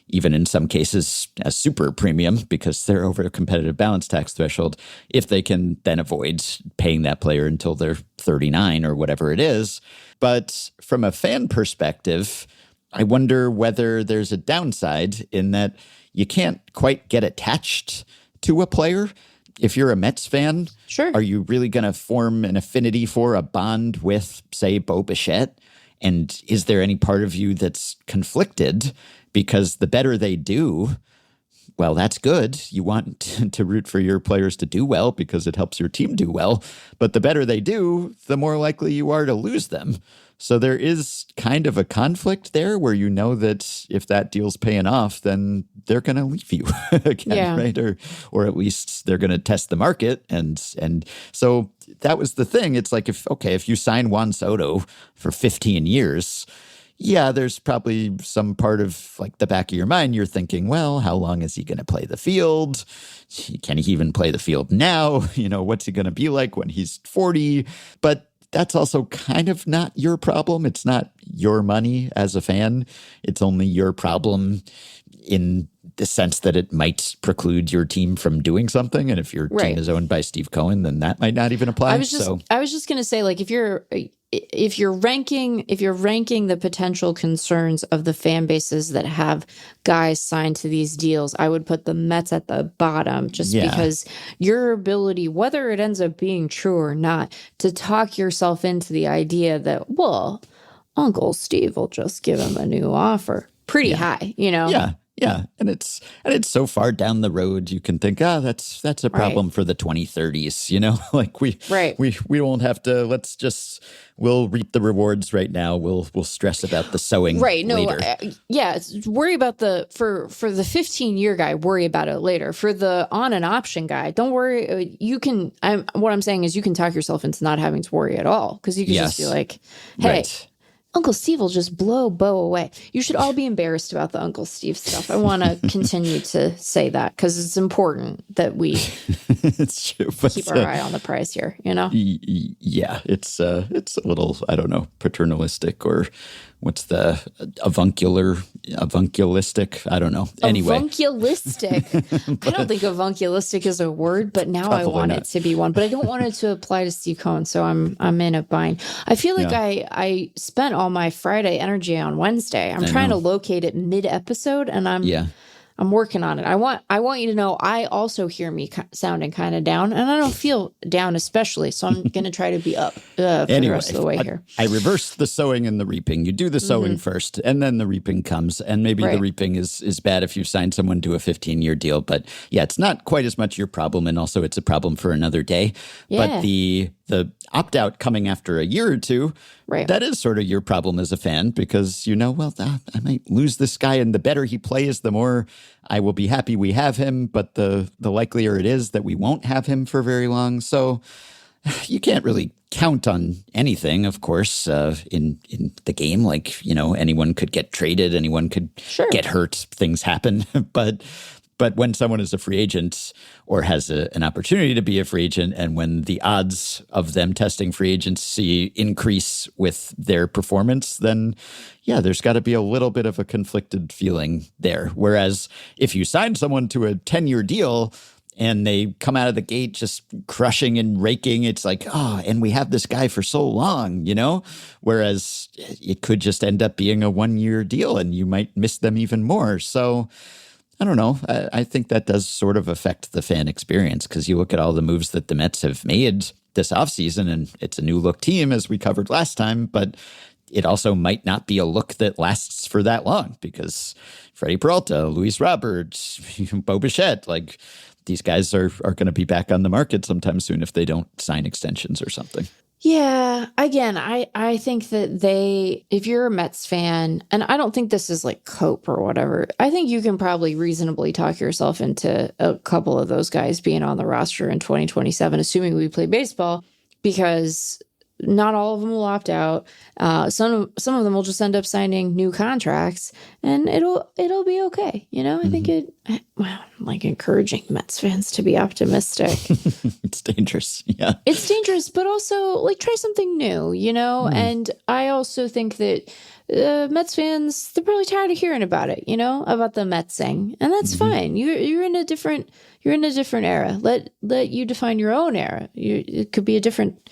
even in some cases a super premium because they're over a competitive balance tax threshold, if they can then avoid paying that player until they're 39 or whatever it is. But from a fan perspective, I wonder whether there's a downside in that you can't quite get attached to a player. If you're a Mets fan, sure, are you really going to form an affinity for a bond with, say, Bo Bichette? And is there any part of you that's conflicted? Because the better they do, well, that's good. You want to root for your players to do well because it helps your team do well. But the better they do, the more likely you are to lose them. So there is kind of a conflict there where you know that if that deal's paying off, then they're going to leave you again, right? Or at least they're going to test the market. And so that was the thing. It's like, if you sign Juan Soto for 15 years, yeah, there's probably some part of like the back of your mind you're thinking, well, how long is he going to play the field? Can he even play the field now? What's he going to be like when he's 40? But that's also kind of not your problem. It's not your money as a fan. It's only your problem in the sense that it might preclude your team from doing something. And if your team is owned by Steve Cohen, then that might not even apply. I was just going to say, like, if you're ranking the potential concerns of the fan bases that have guys signed to these deals, I would put the Mets at the bottom because your ability, whether it ends up being true or not, to talk yourself into the idea that, well, Uncle Steve will just give him a new offer, pretty high, Yeah, and it's so far down the road you can think, that's a problem for the 2030s, like we won't have to. We'll reap the rewards right now. We'll stress about the sowing later. Worry about for the 15-year guy. Worry about it later. For the on and option guy, don't worry. You can. What I'm saying is you can talk yourself into not having to worry at all because you can just be like, hey. Right. Uncle Steve will just blow Bo away. You should all be embarrassed about the Uncle Steve stuff. I want to continue to say that because it's important that we it's true, keep our eye on the prize here, Yeah, it's a little, I don't know, paternalistic or what's the avunculistic? I don't know. Anyway. Avunculistic. I don't think avunculistic is a word, but now I want it to be one. But I don't want it to apply to Steve Cohen, so I'm in a bind. I feel like I spent all my Friday energy on Wednesday. I'm trying to locate it mid-episode, and I'm working on it. I want you to know I also hear me sounding kind of down, and I don't feel down especially, so I'm going to try to be up for the rest of the way here. I reverse the sowing and the reaping. You do the sowing first, and then the reaping comes. And maybe the reaping is bad if you sign someone to a 15-year deal. But yeah, it's not quite as much your problem, and also it's a problem for another day. Yeah. But the opt-out coming after a year or two, that is sort of your problem as a fan because I might lose this guy, and the better he plays, the more I will be happy we have him, but the likelier it is that we won't have him for very long. So you can't really count on anything, of course, in the game. Like, anyone could get traded, anyone could get hurt, things happen. But when someone is a free agent or has an opportunity to be a free agent, and when the odds of them testing free agency increase with their performance, then there's got to be a little bit of a conflicted feeling there. Whereas if you sign someone to a 10-year deal and they come out of the gate just crushing and raking, it's like, and we have this guy for so long, Whereas it could just end up being a 1-year deal and you might miss them even more. So I don't know. I think that does sort of affect the fan experience because you look at all the moves that the Mets have made this offseason, and it's a new look team, as we covered last time, but it also might not be a look that lasts for that long because Freddie Peralta, Luis Roberts, Bo Bichette, like these guys are going to be back on the market sometime soon if they don't sign extensions or something. Yeah. Again, I think that if you're a Mets fan, and I don't think this is like cope or whatever, I think you can probably reasonably talk yourself into a couple of those guys being on the roster in 2027, assuming we play baseball. because not all of them will opt out. Some of them will just end up signing new contracts, and it'll be okay. I think like encouraging Mets fans to be optimistic. It's dangerous. Yeah, it's dangerous, but also like try something new. And I also think that Mets fans, they're probably tired of hearing about it. About the Metsing, and that's fine. You're in a different era. Let you define your own era. It could be different.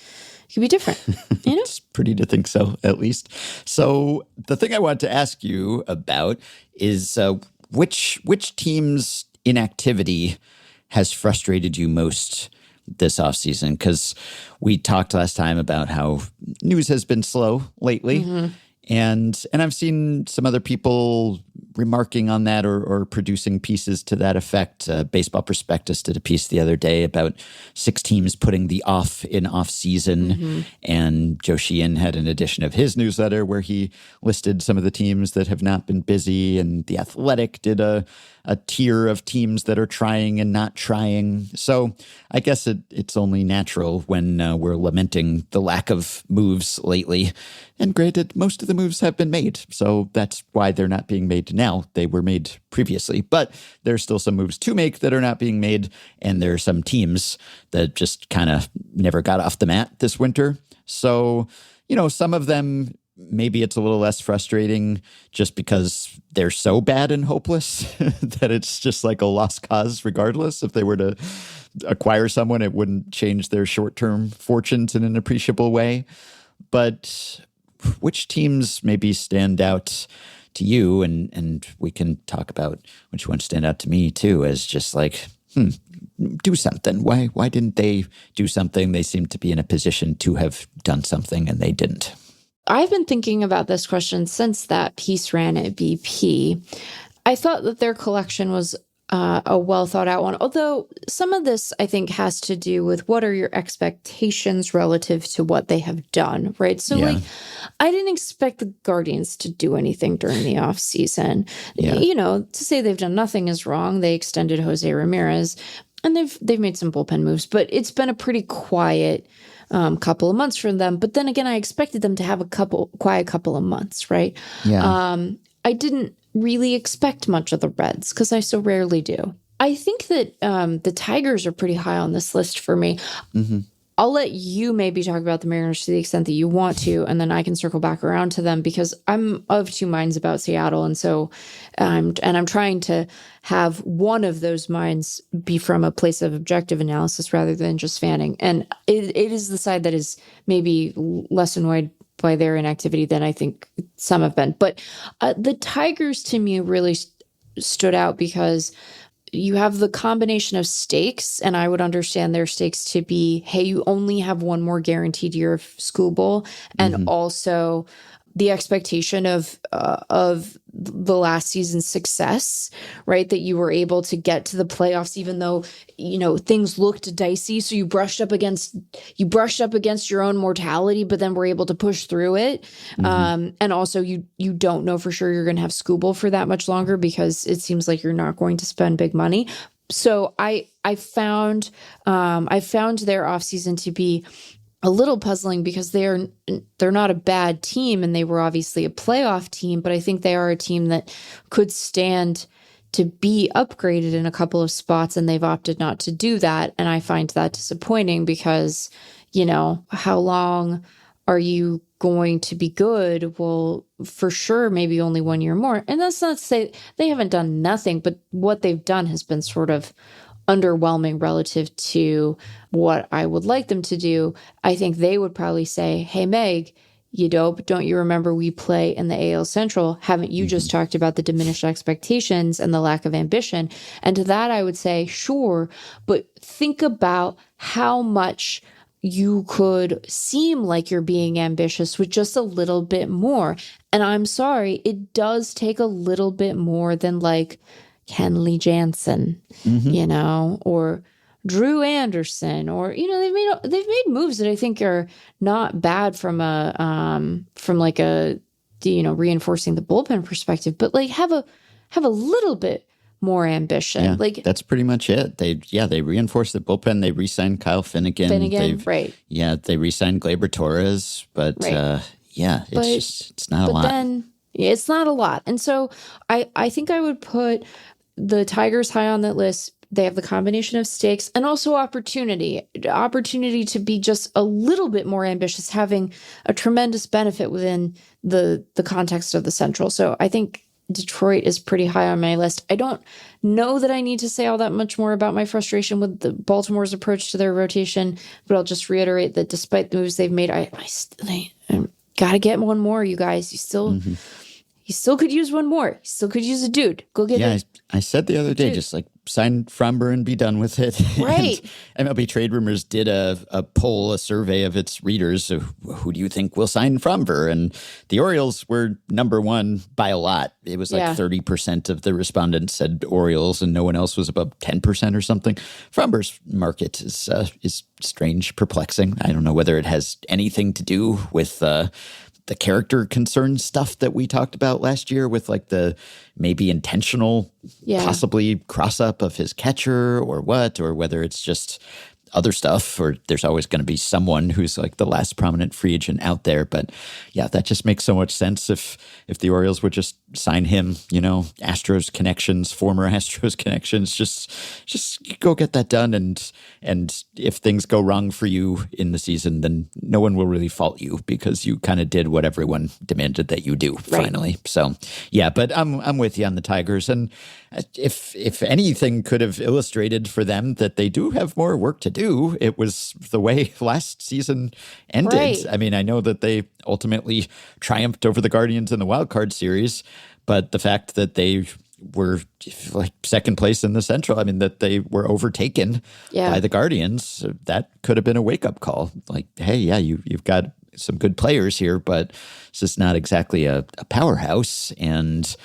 It's pretty to think so, at least. So the thing I want to ask you about is which team's inactivity has frustrated you most this offseason? Because we talked last time about how news has been slow lately. And I've seen some other people remarking on that or producing pieces to that effect. Baseball Prospectus did a piece the other day about 6 teams putting the off in off season. And Joe Sheehan had an edition of his newsletter where he listed some of the teams that have not been busy. And The Athletic did a tier of teams that are trying and not trying. So I guess it's only natural when we're lamenting the lack of moves lately. And granted, most of the moves have been made. So that's why they're not being made now. They were made previously. But there's still some moves to make that are not being made. And there are some teams that just kind of never got off the mat this winter. So, some of them, maybe it's a little less frustrating just because they're so bad and hopeless that it's just like a lost cause regardless. If they were to acquire someone, it wouldn't change their short-term fortunes in an appreciable way. But which teams maybe stand out to you? And we can talk about which ones stand out to me too, as just like, do something. Why didn't they do something? They seem to be in a position to have done something and they didn't. I've been thinking about this question since that piece ran at BP. I thought that their collection was a well thought out one, although some of this I think has to do with what are your expectations relative to what they have done, right? So I didn't expect the Guardians to do anything during the off season. To say they've done nothing is wrong. They extended Jose Ramirez and they've made some bullpen moves, but it's been a pretty quiet couple of months for them. But then again, I expected them to have a quiet couple of months, right? I didn't really expect much of the Reds because I so rarely do. I think that the Tigers are pretty high on this list for me. I'll let you maybe talk about the Mariners to the extent that you want to, and then I can circle back around to them because I'm of two minds about Seattle. And so I'm trying to have one of those minds be from a place of objective analysis rather than just fanning. And it is the side that is maybe less annoyed by their inactivity than I think some have been. But the Tigers to me really stood out because you have the combination of stakes, and I would understand their stakes to be, hey, you only have one more guaranteed year of school bowl, and also the expectation of the last season's success, right? That you were able to get to the playoffs, even though, things looked dicey. So you brushed up against your own mortality, but then were able to push through it. And also you don't know for sure you're going to have school bowl for that much longer because it seems like you're not going to spend big money. So I found their offseason to be a little puzzling because they're not a bad team and they were obviously a playoff team, but I think they are a team that could stand to be upgraded in a couple of spots, and they've opted not to do that. And I find that disappointing because, how long are you going to be good? Well, for sure, maybe only 1 year more. And that's not to say they haven't done nothing, but what they've done has been sort of underwhelming relative to what I would like them to do. I think they would probably say, hey, Meg, you dope. Don't you remember we play in the AL Central? Haven't you just talked about the diminished expectations and the lack of ambition? And to that, I would say, sure, but think about how much you could seem like you're being ambitious with just a little bit more. And I'm sorry, it does take a little bit more than like Kenley Jansen, or Drew Anderson, or they've made moves that I think are not bad from reinforcing the bullpen perspective, but like have a little bit more ambition. Yeah, Like that's pretty much it. They reinforced the bullpen. They re-signed Kyle Finnegan. Right. Yeah, they re-signed Gleyber Torres. But Right. it's not a lot. But then it's not a lot. And so I think I would put the Tigers high on that list. They have the combination of stakes and also opportunity to be just a little bit more ambitious, having a tremendous benefit within the context of the Central. So I think Detroit is pretty high on my list. I don't know that I need to say all that much more about my frustration with the Baltimore's approach to their rotation, but I'll just reiterate that despite the moves they've made, I got to get one more, you guys. You still could use one more. You still could use a dude. Go get it. I said the other day, just like sign Fromber and be done with it. Right. And MLB Trade Rumors did a poll, a survey of its readers. Who do you think will sign Fromber? And the Orioles were number one by a lot. It was like 30% of the respondents said Orioles, and no one else was above 10% or something. Fromber's market is strange, perplexing. I don't know whether it has anything to do with the character concern stuff that we talked about last year with like the maybe intentional, possibly cross up of his catcher or what, or whether it's just other stuff, or there's always going to be someone who's like the last prominent free agent out there. But yeah, that just makes so much sense if the Orioles would just sign him, Astros connections, former Astros connections, just go get that done. And if things go wrong for you in the season, then no one will really fault you because you kind of did what everyone demanded that you do finally. So yeah, but I'm with you on the Tigers. And if anything could have illustrated for them that they do have more work to do, it was the way last season ended. Right. I mean, I know that they ultimately triumphed over the Guardians in the wild card series, but the fact that they were like second place in the Central, I mean, that they were overtaken by the Guardians, that could have been a wake-up call. Like, hey, you've got some good players here, but this is not exactly a powerhouse, and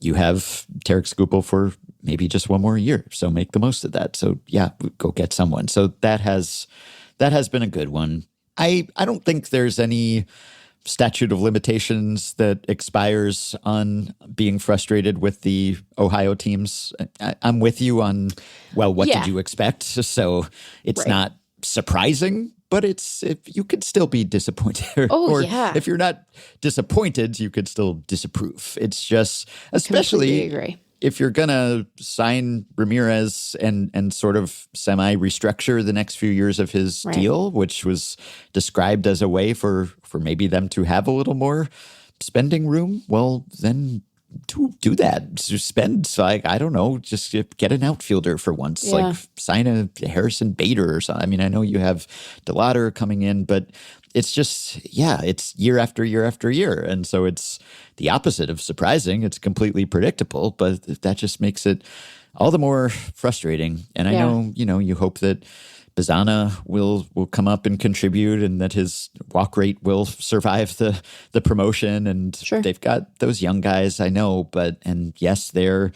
you have Tarek Skubal for maybe just one more year, so make the most of that. So yeah, go get someone. So that has been a good one. I don't think there's any statute of limitations that expires on being frustrated with the Ohio teams. I'm with you on, well, what did you expect? So it's not surprising, but if you could still be disappointed. If you're not disappointed, you could still disapprove. It's just, especially if you're going to sign Ramirez and sort of semi-restructure the next few years of his deal, which was described as a way for maybe them to have a little more spending room, well, then do that. Just spend, like, I don't know, just get an outfielder for once. Yeah. Like sign a Harrison Bader or something. I mean, I know you have DeLauder coming in, but it's just, it's year after year after year. And so it's the opposite of surprising. It's completely predictable, but that just makes it all the more frustrating. And I know, you hope that Bazana will come up and contribute and that his walk rate will survive the promotion. And they've got those young guys, I know, and yes, they're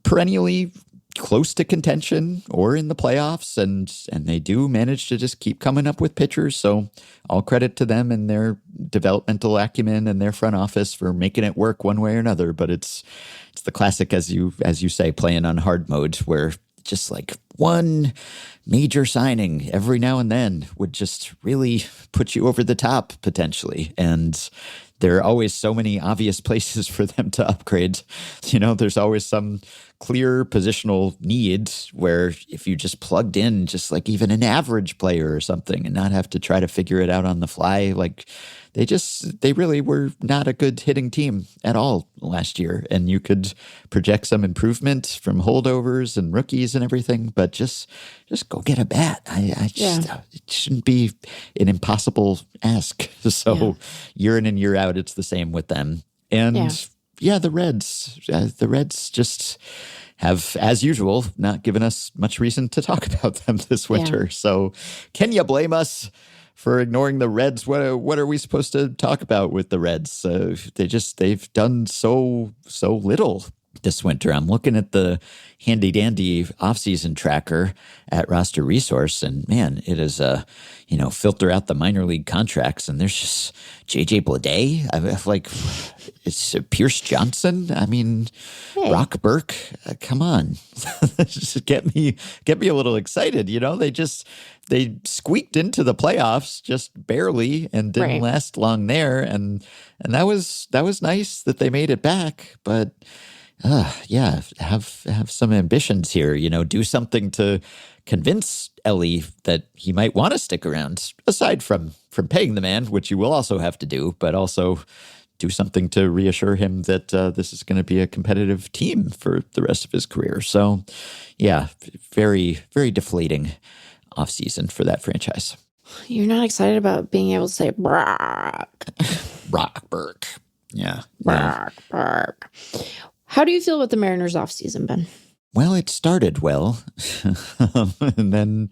perennially close to contention or in the playoffs, and they do manage to just keep coming up with pitchers. So all credit to them and their developmental acumen and their front office for making it work one way or another. But it's the classic, as you say, playing on hard mode, where just like one major signing every now and then would just really put you over the top potentially. And there are always so many obvious places for them to upgrade. There's always some clear positional need where if you just plugged in just like even an average player or something and not have to try to figure it out on the fly, like they really were not a good hitting team at all last year. And you could project some improvement from holdovers and rookies and everything, but just go get a bat. It shouldn't be an impossible ask. So year in and year out, it's the same with them. And the Reds just have, as usual, not given us much reason to talk about them this winter. So can you blame us for ignoring the Reds? What are we supposed to talk about with the Reds? They've done so little this winter. I'm looking at the handy dandy offseason tracker at Roster Resource, and man, it is filter out the minor league contracts, and there's just JJ Bleday. I like it's Pierce Johnson. I mean, hey. Rock Burke. Come on, just get me a little excited. They squeaked into the playoffs just barely and didn't last long there, and that was nice that they made it back, but. Have some ambitions here, do something to convince Ellie that he might want to stick around, aside from paying the man, which you will also have to do, but also do something to reassure him that this is going to be a competitive team for the rest of his career. So, yeah, very, very deflating offseason for that franchise. You're not excited about being able to say Brock. Rock Burke. Yeah. Brock. How do you feel about the Mariners offseason, Ben? Well, it started well, and then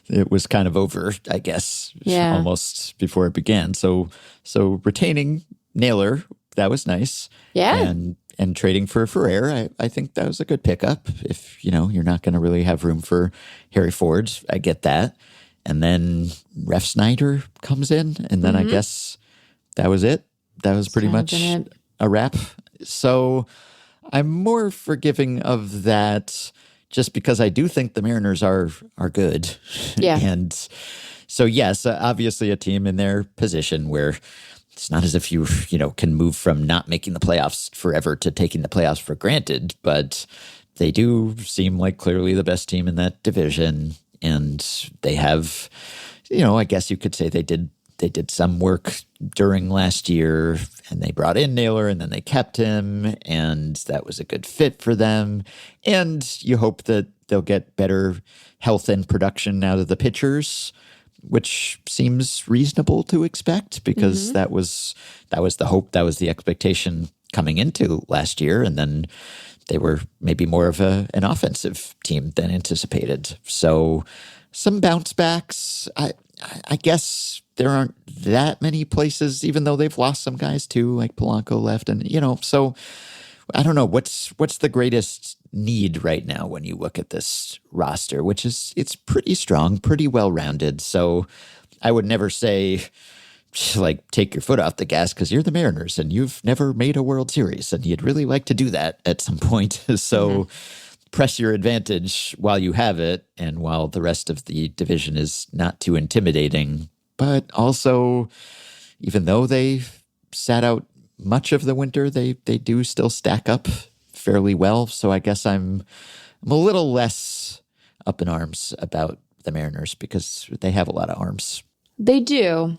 it was kind of over, I guess, almost before it began. So retaining Naylor, that was nice. Yeah. And trading for Ferrer, I think that was a good pickup. If, you're not going to really have room for Harry Ford, I get that. And then Ref Snyder comes in, and then I guess that was it. That was pretty much a wrap. So I'm more forgiving of that just because I do think the Mariners are good. Yeah. And so, yes, obviously a team in their position where it's not as if you can move from not making the playoffs forever to taking the playoffs for granted, but they do seem like clearly the best team in that division. And they have, I guess you could say they did some work during last year, and they brought in Naylor, and then they kept him, and that was a good fit for them. And you hope that they'll get better health and production out of the pitchers, which seems reasonable to expect because that was the hope, that was the expectation coming into last year, and then they were maybe more of an offensive team than anticipated. So some bounce backs. I guess there aren't that many places, even though they've lost some guys too, like Polanco left. And, so I don't know, what's the greatest need right now when you look at this roster, which is, it's pretty strong, pretty well-rounded. So I would never say, like, take your foot off the gas because you're the Mariners and you've never made a World Series and you'd really like to do that at some point. So press your advantage while you have it and while the rest of the division is not too intimidating. But also, even though they sat out much of the winter, they do still stack up fairly well. So I guess I'm a little less up in arms about the Mariners because they have a lot of arms. They do.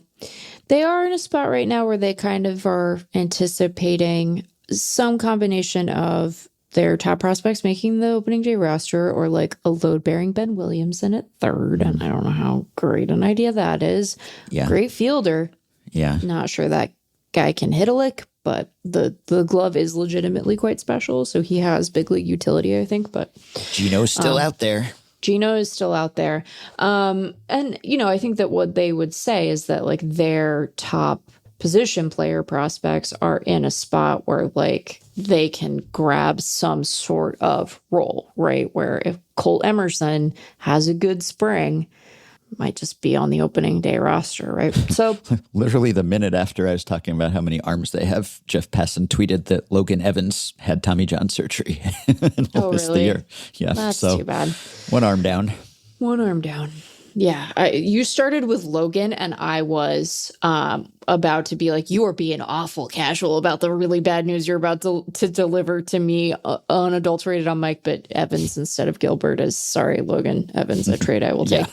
They are in a spot right now where they kind of are anticipating some combination of their top prospects making the opening day roster or like a load-bearing Ben Williamson at third. And I don't know how great an idea that is. Yeah. Great fielder. Yeah. Not sure that guy can hit a lick, but the glove is legitimately quite special. So he has big league utility, I think. But Gino's still out there. Gino is still out there. And, I think that what they would say is that like their top position player prospects are in a spot where like they can grab some sort of role, right? Where if Cole Emerson has a good spring, might just be on the opening day roster, right? So literally the minute after I was talking about how many arms they have, Jeff Passan tweeted that Logan Evans had Tommy John surgery and missed the year. Yeah, that's too bad. One arm down. One arm down. Yeah, you started with Logan, and I was about to be like, you are being awful casual about the really bad news you're about to deliver to me, unadulterated on mic, but Evans instead of Gilbert is, sorry, Logan Evans, a trade I will take.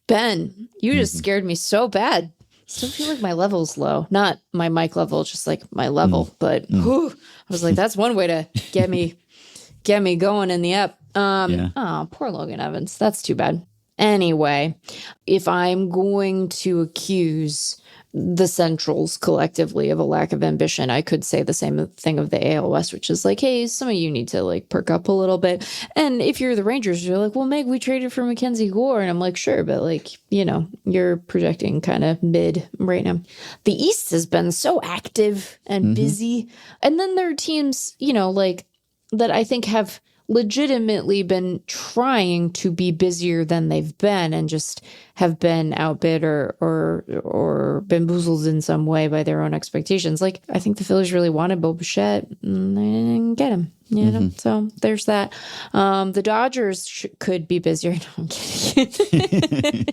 Ben, you just scared me so bad. Still feel like my level's low. Not my mic level, just like my level. But whew, I was like, that's one way to get me going in the app. Oh, poor Logan Evans. That's too bad. Anyway, if I'm going to accuse the Centrals collectively of a lack of ambition. I could say the same thing of the AL West, which is like, hey, some of you need to like perk up a little bit. And if you're the Rangers, you're like, well, Meg, we traded for Mackenzie Gore. And I'm like, sure, but like, you're projecting kind of mid right now. The East has been so active and busy. And then there are teams, like that I think have legitimately been trying to be busier than they've been and just have been outbid or bamboozled in some way by their own expectations. Like, I think the Phillies really wanted Bo Bichette and they didn't get him, So there's that. The Dodgers could be busier. No, I'm kidding.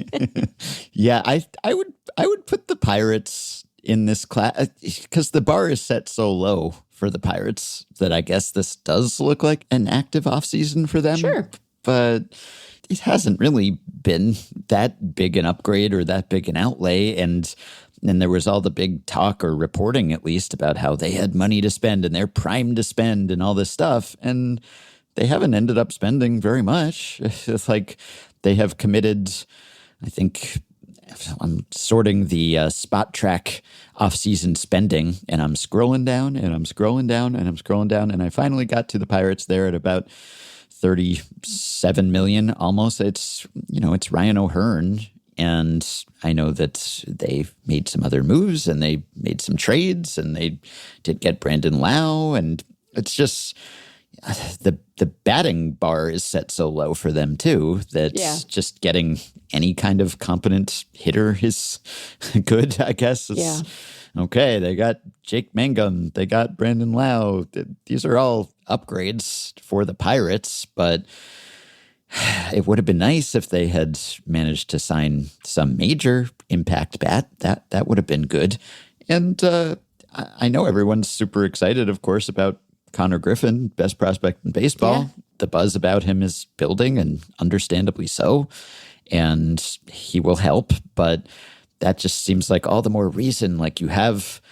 Yeah, I would put the Pirates in this class because the bar is set so low for the Pirates that I guess this does look like an active offseason for them. Sure. But it hasn't really been that big an upgrade or that big an outlay. And there was all the big talk or reporting, at least, about how they had money to spend and they're primed to spend and all this stuff. And they haven't ended up spending very much. It's like they have committed, I think, I'm sorting the spot track off-season spending, and I'm scrolling down, and I'm scrolling down, and I'm scrolling down, and I finally got to the Pirates there at about $37 million almost. It's Ryan O'Hearn, and I know that they made some other moves, and they made some trades, and they did get Brandon Lau, and it's just the batting bar is set so low for them too that just getting any kind of competent hitter is good, I guess. Okay, they got Jake Mangum, they got Brandon Lau. These are all upgrades for the Pirates, but it would have been nice if they had managed to sign some major impact bat. That would have been good. And I know everyone's super excited, of course, about Connor Griffin, best prospect in baseball. Yeah. The buzz about him is building, and understandably so. And he will help, but that just seems like all the more reason. Like, you have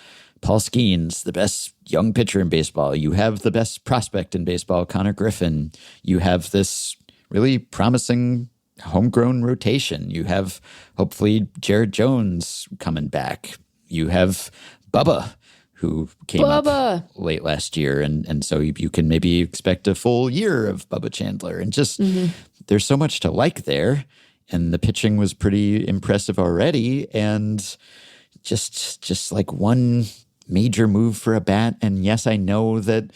Paul Skeens, the best young pitcher in baseball. You have the best prospect in baseball, Connor Griffin. You have this really promising homegrown rotation. You have, hopefully, Jared Jones coming back. You have Bubba, who came up late last year. And so you can maybe expect a full year of Bubba Chandler. And just there's so much to like there. And the pitching was pretty impressive already. And just like one major move for a bat. And yes, I know that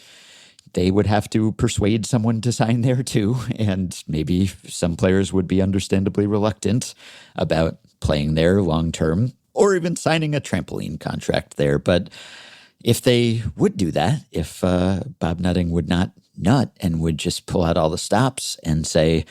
they would have to persuade someone to sign there too. And maybe some players would be understandably reluctant about playing there long term or even signing a trampoline contract there. But if they would do that, if Bob Nutting would not nut and would just pull out all the stops and say,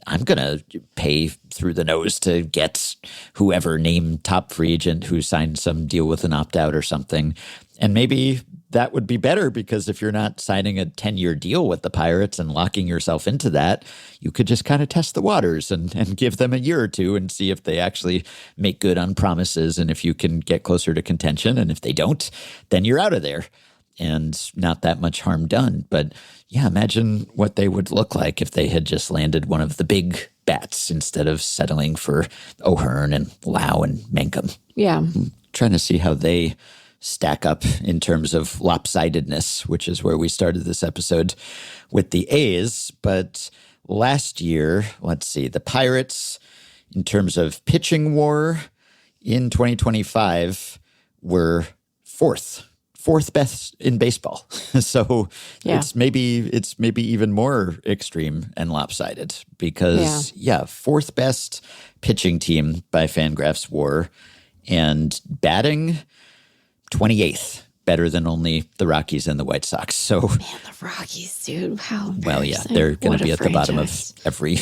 I'm going to pay through the nose to get whoever named top free agent who signed some deal with an opt-out or something. And maybe that would be better, because if you're not signing a 10-year deal with the Pirates and locking yourself into that, you could just kind of test the waters and give them a year or two and see if they actually make good on promises and if you can get closer to contention. And if they don't, then you're out of there and not that much harm done. But yeah, imagine what they would look like if they had just landed one of the big bats instead of settling for O'Hearn and Lau and Mangum. Yeah. I'm trying to see how they stack up in terms of lopsidedness, which is where we started this episode with the A's. But last year, let's see, the Pirates, in terms of pitching WAR in 2025, were fourth best in baseball. So it's maybe even more extreme and lopsided, because fourth best pitching team by FanGraphs WAR, and batting 28th, better than only the Rockies and the White Sox. So, man, the Rockies, dude, how well, yeah, they're going to be at the bottom of every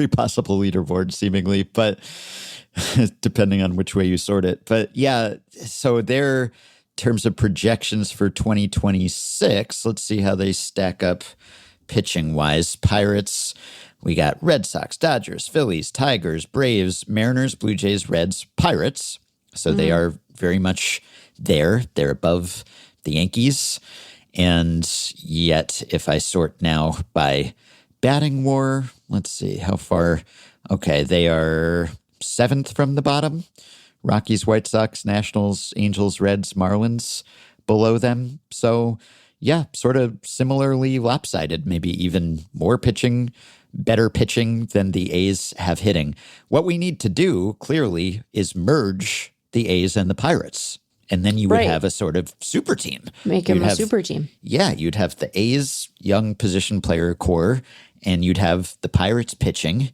possible leaderboard, seemingly, but depending on which way you sort it. But yeah, so they're, in terms of projections for 2026, let's see how they stack up pitching wise. Pirates, we got Red Sox, Dodgers, Phillies, Tigers, Braves, Mariners, Blue Jays, Reds, Pirates. So they are very much there. They're above the Yankees. And yet, if I sort now by batting WAR, let's see how far. Okay, they are seventh from the bottom. Rockies, White Sox, Nationals, Angels, Reds, Marlins below them. So, yeah, sort of similarly lopsided, maybe even more pitching, better pitching than the A's have hitting. What we need to do, clearly, is merge the A's and the Pirates. And then you would have a sort of super team. Make him a super team. Yeah, you'd have the A's young position player core, and you'd have the Pirates pitching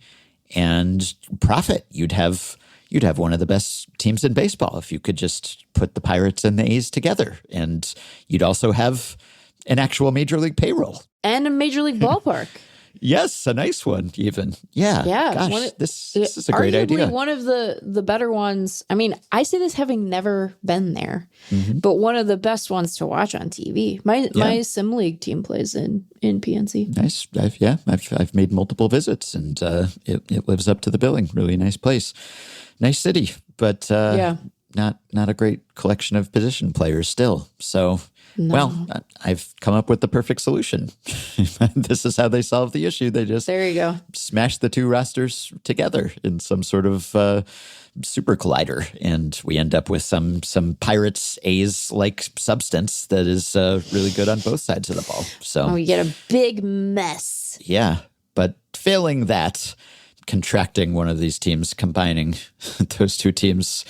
and profit. You'd have one of the best teams in baseball if you could just put the Pirates and the A's together. And you'd also have an actual major league payroll. And a major league ballpark. Yes, a nice one even. Yeah. Gosh, this is a great idea. Arguably one of the better ones. I mean, I say this having never been there, but one of the best ones to watch on TV. My Sim League team plays in PNC. Nice. I've made multiple visits, and it lives up to the billing. Really nice place. Nice city, but not a great collection of position players still. So, well, I've come up with the perfect solution. This is how they solve the issue. They just there you go. Smash the two rosters together in some sort of super collider, and we end up with some Pirates A's like substance that is really good on both sides of the ball. So you get a big mess. Yeah, but failing that, contracting one of these teams, combining those two teams,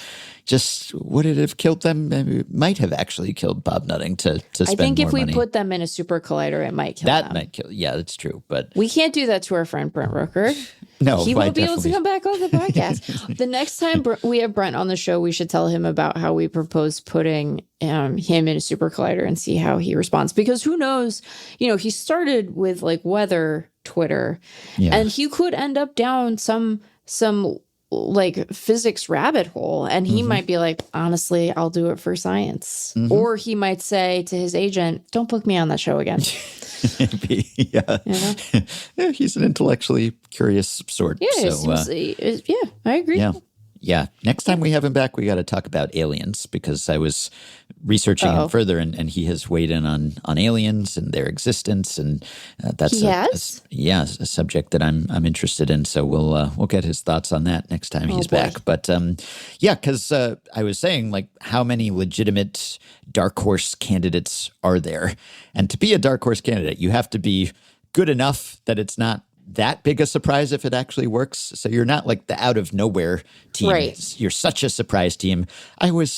just would it have killed them? Maybe it might have actually killed Bob Nutting to spend more money. I think if we put them in a super collider, it might kill them. That might kill. Yeah, that's true. But we can't do that to our friend Brent Rooker. No, he won't be able to come back on the podcast. The next time we have Brent on the show, we should tell him about how we propose putting him in a super collider and see how he responds. Because who knows? He started with like weather Twitter, and he could end up down some like physics rabbit hole, and he might be like, honestly, I'll do it for science. Or he might say to his agent, don't book me on that show again. Maybe, yeah. Yeah, he's an intellectually curious sort. Yeah, so, I agree. Yeah. Next time we have him back, we got to talk about aliens, because I was researching him further, and he has weighed in on aliens and their existence, and that's a subject that I'm interested in. So we'll get his thoughts on that next time he's back. But because I was saying, like, how many legitimate dark horse candidates are there? And to be a dark horse candidate, you have to be good enough that it's not that big a surprise if it actually works. So you're not like the out of nowhere team. Right. You're such a surprise team. I always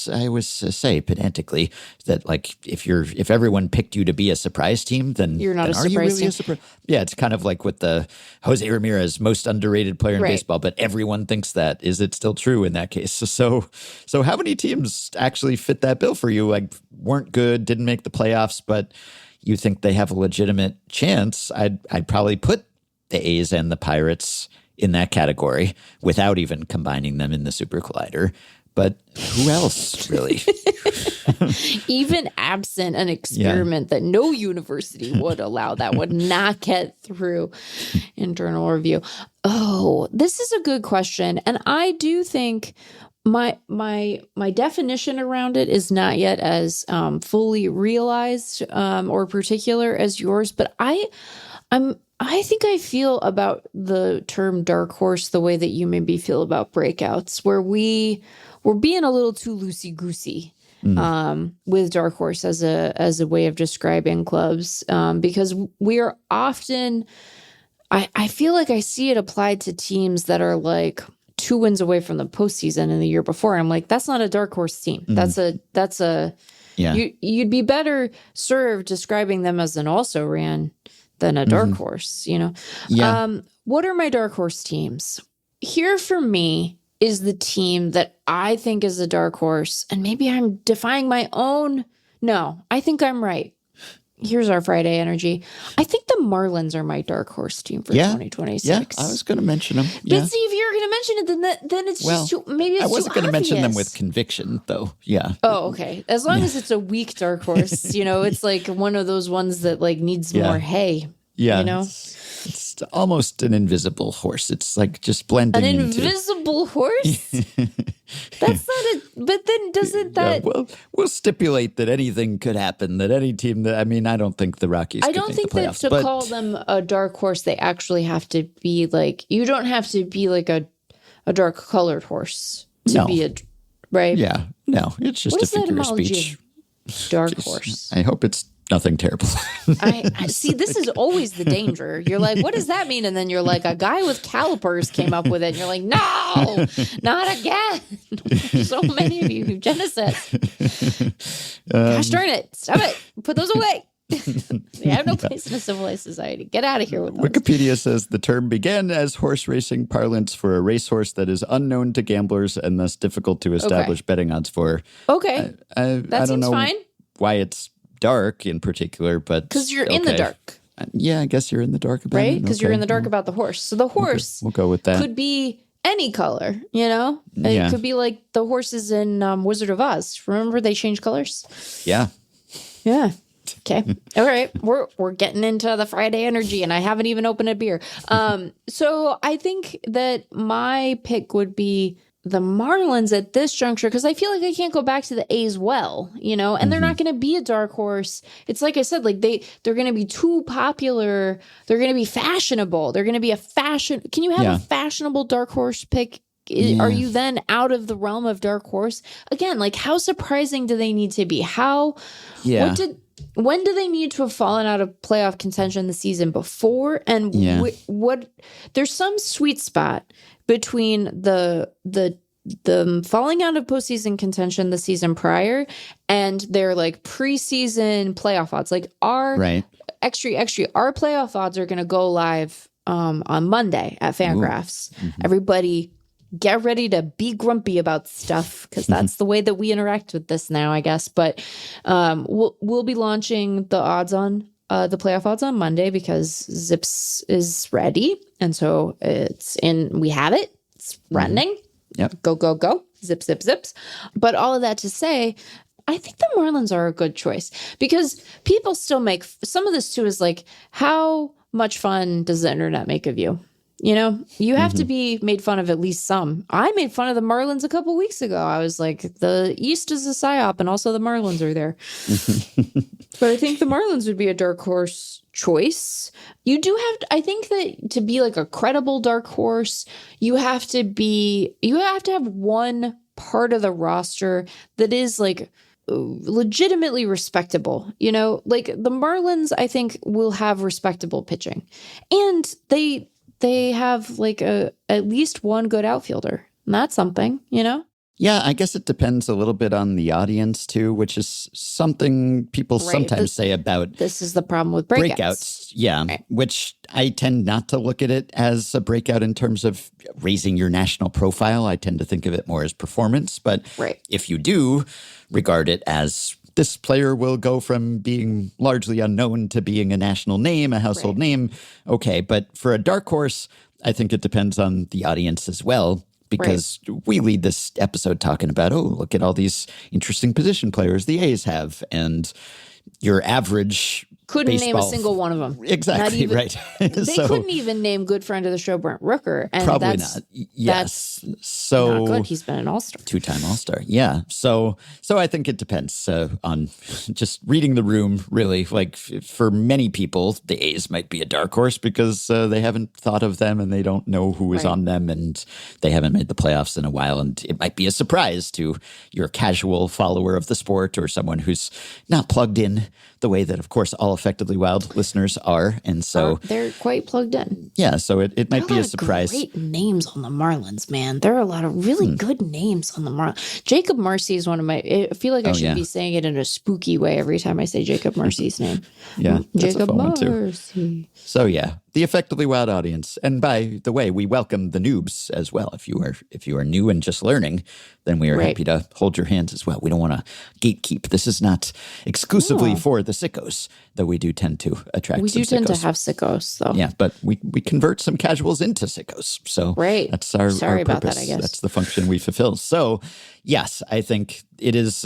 say pedantically that like if everyone picked you to be a surprise team, then you're not then a surprise really team. Yeah, it's kind of like with the Jose Ramirez most underrated player in baseball, but everyone thinks that. Is it still true in that case? So how many teams actually fit that bill for you? Like weren't good, didn't make the playoffs, but you think they have a legitimate chance? I'd probably put the A's and the Pirates in that category without even combining them in the super collider. But who else, really? Even absent an experiment that no university would allow, that would not get through internal review. Oh, this is a good question. And I do think my definition around it is not yet as fully realized or particular as yours. But I think I feel about the term dark horse the way that you maybe feel about breakouts, where we're being a little too loosey-goosey with dark horse as a way of describing clubs, because we are often, I feel like I see it applied to teams that are like 2 wins away from the postseason in the year before. I'm like, that's not a dark horse team. That's a you'd be better served describing them as an also ran than a dark horse, What are my dark horse teams? Here for me is the team that I think is a dark horse, and maybe I'm defying my own. No, I think I'm right. Here's our Friday energy. I think the Marlins are my dark horse team for 2026. Yeah, I was going to mention them. But see, if you're going to mention it, then it's just too, maybe it's too obvious. I wasn't going to mention them with conviction, though. Yeah. Oh, okay. As long as it's a weak dark horse, it's like one of those ones that like needs more hay. Yeah. It's almost an invisible horse. It's like just blending into. An invisible horse? That's not a. But then doesn't that? Yeah, we'll stipulate that anything could happen. That any team that I don't think the Rockies. I don't think that to call them a dark horse, they actually have to be like. You don't have to be like a dark colored horse to be a Right. Yeah. No, it's just What a is the figure of etymology speech. of dark horse? I hope it's nothing terrible. I see. This is always the danger. You're like, what does that mean? And then you're like, a guy with calipers came up with it. And you're like, no, not again. So many of you who genocide. Gosh darn it! Stop it! Put those away. They have no place in a civilized society. Get out of here with those. Wikipedia says the term began as horse racing parlance for a racehorse that is unknown to gamblers and thus difficult to establish betting odds for. Okay. I That don't seems know fine. why it's dark in particular, but Because you're in the dark, Yeah, I guess you're in the dark about it. right? Because you're Okay. in the dark about the horse. So the horse We'll go with that. could be any color, you know? Yeah. It could be like the horses in Wizard of Oz. Remember they changed colors? Yeah. Yeah. Okay. All right. We're getting into the Friday energy and I haven't even opened a beer. So I think that my pick would be the Marlins at this juncture because I feel like I can't go back to the A's well, you know, and they're not going to be a dark horse. It's like I said, like they're going to be too popular. They're going to be fashionable. They're going to be a fashion. Can you have a fashionable dark horse pick? Are you then out of the realm of dark horse? Again, like how surprising do they need to be? When do they need to have fallen out of playoff contention the season before? And what? There's some sweet spot between the falling out of postseason contention the season prior and their like preseason playoff odds. Like our our playoff odds are going to go live on Monday at FanGraphs. Everybody get ready to be grumpy about stuff because that's the way that we interact with this now, I guess. But we'll be launching the odds on the playoff odds on Monday because Zips is ready. And so we have it. It's running. Yep. Go. Zip, zip, zips. But all of that to say, I think the Marlins are a good choice because people still make some of this too is like, how much fun does the internet make of you? You know, you have to be made fun of at least some. I made fun of the Marlins a couple weeks ago. I was like, the East is a psyop and also the Marlins are there. But I think the Marlins would be a dark horse choice. You do have to, I think that to be like a credible dark horse, you have to have one part of the roster that is like legitimately respectable. You know, like the Marlins, I think will have respectable pitching and they have like at least one good outfielder. And that's something, you know? Yeah, I guess it depends a little bit on the audience too, which is something people sometimes say about this is the problem with breakouts. Yeah, which I tend not to look at it as a breakout in terms of raising your national profile. I tend to think of it more as performance. But if you do regard it as this player will go from being largely unknown to being a national name, a household name. Okay, but for a dark horse, I think it depends on the audience as well, because we lead this episode talking about, oh, look at all these interesting position players the A's have. And your average couldn't name a single one of them. Exactly, right. They couldn't even name good friend of the show, Brent Rooker. And probably not. Yes. So not good. He's been an all-star. Two-time all-star. Yeah. So I think it depends on just reading the room, really. Like for many people, the A's might be a dark horse because they haven't thought of them and they don't know who is on them and they haven't made the playoffs in a while. And it might be a surprise to your casual follower of the sport or someone who's not plugged in the way that, of course, all Effectively Wild listeners are. And so they're quite plugged in. Yeah. So it might be a surprise. Great names on the Marlins, man. There are a lot of really good names on the Marlins. Jacob Marcy is one of my, I feel like I should be saying it in a spooky way every time I say Jacob Marcy's name. Yeah. Jacob Marcy. So yeah, the Effectively Wild audience. And by the way, we welcome the noobs as well. If you are new and just learning, then we are happy to hold your hands as well. We don't want to gatekeep. This is not exclusively for the sickos, though we do tend to attract We some do tend to sickos. have sickos, though. Yeah, but we convert some casuals into sickos. So that's our Sorry purpose. about that, I guess. That's the function we fulfill. So yes, I think it is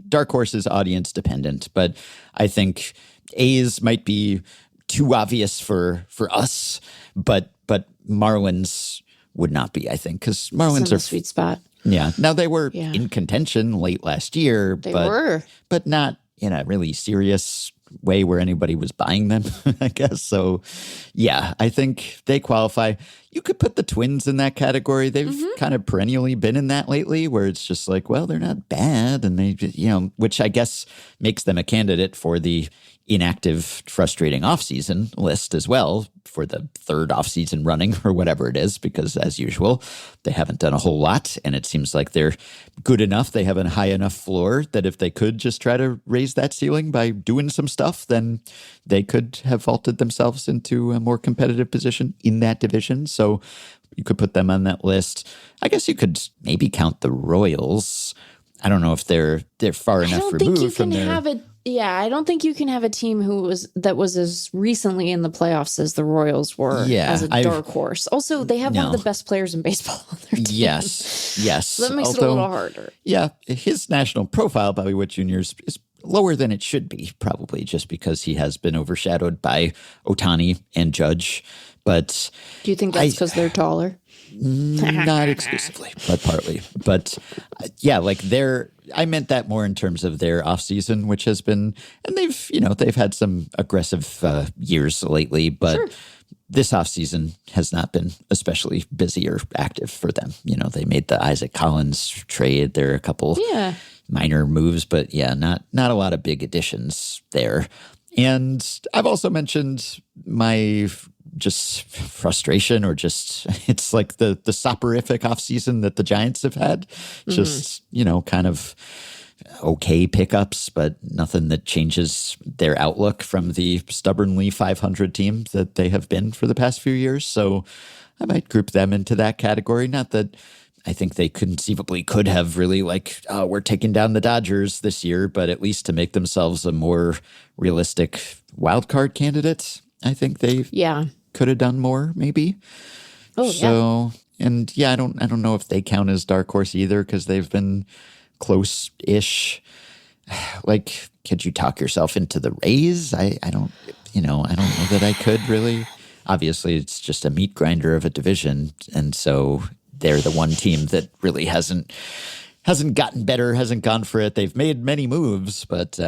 Dark Horse is audience dependent, but I think A's might be too obvious for us, but Marlins would not be, I think, because Marlins are sweet spot. Yeah. Now they were in contention late last year, but not in a really serious way where anybody was buying them, I guess. So yeah, I think they qualify. You could put the Twins in that category. They've kind of perennially been in that lately, where it's just like, well, they're not bad. And they, which I guess makes them a candidate for the inactive, frustrating offseason list as well, for the third offseason running or whatever it is, because as usual, they haven't done a whole lot. And it seems like they're good enough. They have a high enough floor that if they could just try to raise that ceiling by doing some stuff, then they could have vaulted themselves into a more competitive position in that division. So you could put them on that list. I guess you could maybe count the Royals. I don't know if they're far enough removed from their... Yeah, I don't think you can have a team that was as recently in the playoffs as the Royals were as a dark horse. Also, they have one of the best players in baseball on their team. Yes. So that makes it a little harder. Yeah, his national profile, Bobby Witt Jr., is lower than it should be, probably just because he has been overshadowed by Ohtani and Judge. But do you think that's because they're taller? Not exclusively, but partly. But yeah, I meant that more in terms of their offseason, which has been, and they've had some aggressive years lately, but this offseason has not been especially busy or active for them. They made the Isaac Collins trade. There are a couple minor moves, but not a lot of big additions there. And I've also mentioned my just frustration, or just it's like the soporific offseason that the Giants have had. Just, kind of okay pickups, but nothing that changes their outlook from the stubbornly 500 team that they have been for the past few years. So I might group them into that category. Not that I think they conceivably could have really we're taking down the Dodgers this year, but at least to make themselves a more realistic wild card candidate, I think they could have done more, maybe. And I don't know if they count as dark horse either, because they've been close-ish. Could you talk yourself into the Rays? I don't know that I could really. Obviously, it's just a meat grinder of a division, and so they're the one team that really hasn't gotten better, hasn't gone for it. They've made many moves, but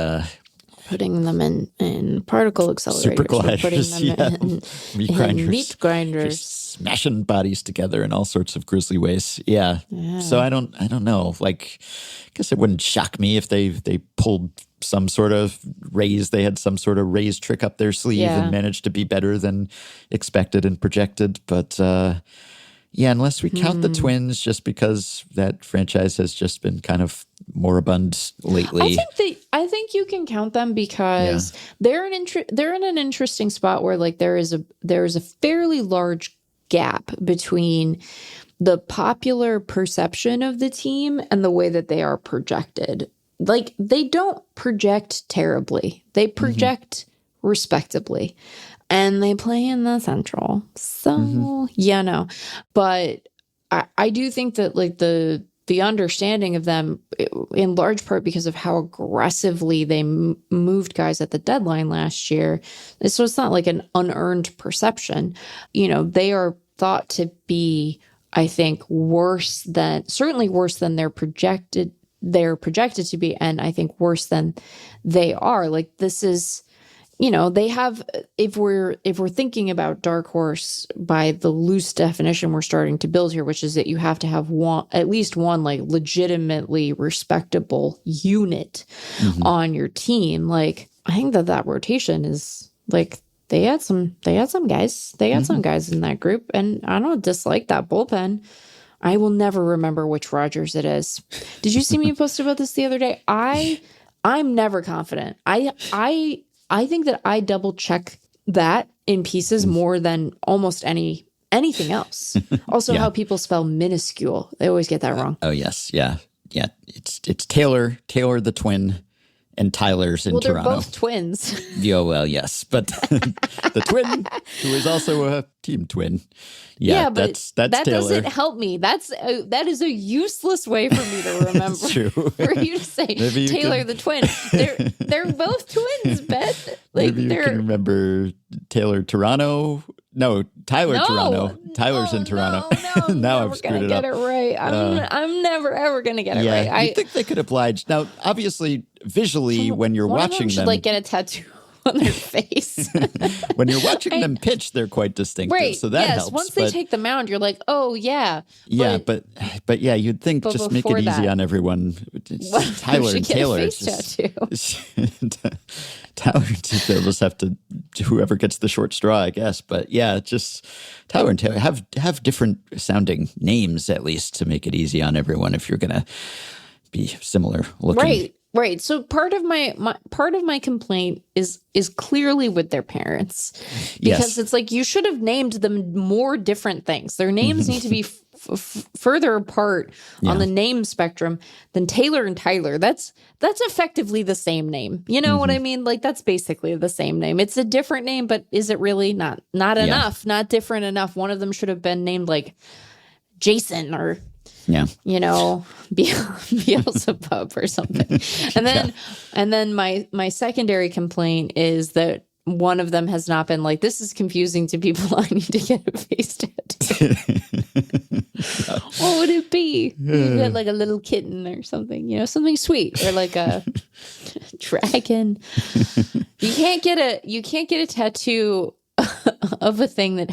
putting them in particle accelerators, super gliders, putting them in meat grinders, just smashing bodies together in all sorts of grisly ways. Yeah. So I don't know. I guess it wouldn't shock me if they pulled some sort of raise. They had some sort of raise trick up their sleeve and managed to be better than expected and projected. But unless we count the Twins, just because that franchise has just been kind of moribund lately. I think you can count them because they're in an interesting spot where there is a fairly large gap between the popular perception of the team and the way that they are projected. They don't project terribly. They project respectably. And they play in the Central. So, But I do think that, the understanding of them, in large part because of how aggressively they moved guys at the deadline last year. So it's not like an unearned perception. They are thought to be, I think, certainly worse than they're projected to be. And I think worse than they are. This is... they have, if we're thinking about dark horse by the loose definition we're starting to build here, which is that you have to have at least one legitimately respectable unit on your team. I think that rotation is they had some guys. They got some guys in that group, and I don't dislike that bullpen. I will never remember which Rogers it is. Did you see me post about this the other day? I'm never confident. I think that I double check that in pieces more than almost anything else. Also, how people spell minuscule. They always get that wrong. Oh, yes. Yeah. Yeah. It's Taylor the twin, and Tyler's in Toronto. They're both twins. Well, yes. But the twin, who is also a team twin. Yeah, but that's that Taylor. Doesn't help me. That is a useless way for me to remember. It's true. For you to say Taylor the twin. They're both twins, Beth. Maybe you can remember Taylor Toronto. No, Toronto. Tyler's in Toronto. No, now I've screwed it up. Get it right. I'm never ever gonna get it right. I think they could oblige. Now, obviously, visually, when you're watching them, should get a tattoo on their face. When you're watching them pitch, they're quite distinctive. Right. So that yes. helps. Once they take the mound, you're like, oh, yeah. Yeah, but yeah, you'd think just make it easy on everyone. Tyler and Taylor. Tyler and Taylor just have to, whoever gets the short straw, I guess. But yeah, just Tyler and Taylor have different sounding names, at least, to make it easy on everyone if you're going to be similar looking. Right. So part of my complaint is clearly with their parents, because it's like you should have named them more different things. Their names need to be further apart on the name spectrum than Taylor and Tyler. That's effectively the same name. You know what I mean? Like, that's basically the same name. It's a different name, but is it really? Not enough, not different enough. One of them should have been named like Jason or Beelzebub or something. And then my secondary complaint is that one of them has not been like, this is confusing to people. I need to get a face tattoo. What would it be? You get like a little kitten or something, something sweet, or like a dragon. You can't get a tattoo of a thing that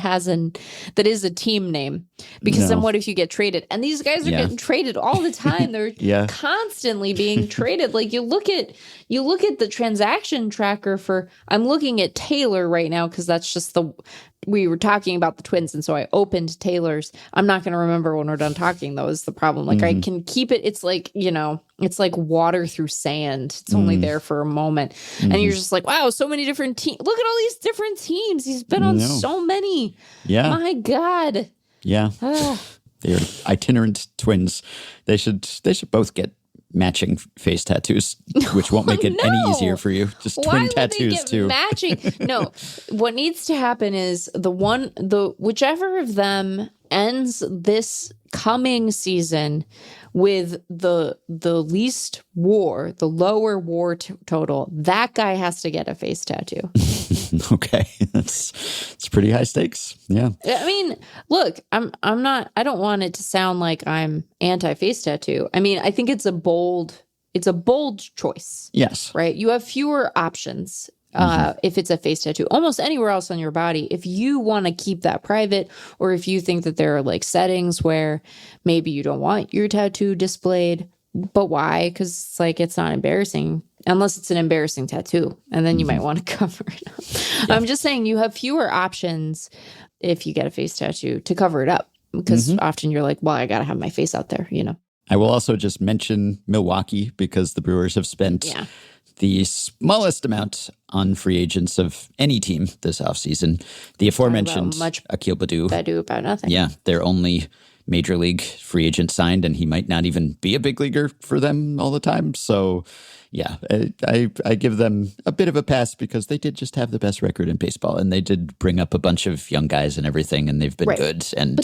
is a team name, because then what if you get traded? And these guys are getting traded all the time. They're constantly being traded. Like, you look at the transaction tracker for, I'm looking at Taylor right now because that's just we were talking about the Twins, and so I opened Taylor's. I'm not going to remember when we're done talking, though, is the problem. Like, I can keep it. It's like, it's like water through sand. It's only there for a moment. And you're just like, wow, so many different teams. Look at all these different teams. He's been on so many. Yeah. My God. Yeah. They're itinerant twins. They should both get matching face tattoos, which won't make it any easier for you. Just twin tattoos too. Matching. No, what needs to happen is whichever of them ends this coming season with the least WAR, the lower WAR total, that guy has to get a face tattoo. Okay, it's pretty high stakes. Yeah. I mean, look, I don't want it to sound like I'm anti-face tattoo. I mean, I think it's a bold choice. Yes. Right? You have fewer options if it's a face tattoo. Almost anywhere else on your body, if you want to keep that private, or if you think that there are like settings where maybe you don't want your tattoo displayed, but why? Because it's like, it's not embarrassing. Unless it's an embarrassing tattoo, and then you might want to cover it up. Yeah. I'm just saying you have fewer options if you get a face tattoo to cover it up, because often you're like, well, I got to have my face out there, I will also just mention Milwaukee, because the Brewers have spent the smallest amount on free agents of any team this offseason. The aforementioned Akil Baddoo. About nothing. Yeah, their only major league free agent signed, and he might not even be a big leaguer for them all the time. So yeah, I give them a bit of a pass, because they did just have the best record in baseball, and they did bring up a bunch of young guys and everything, and they've been good. And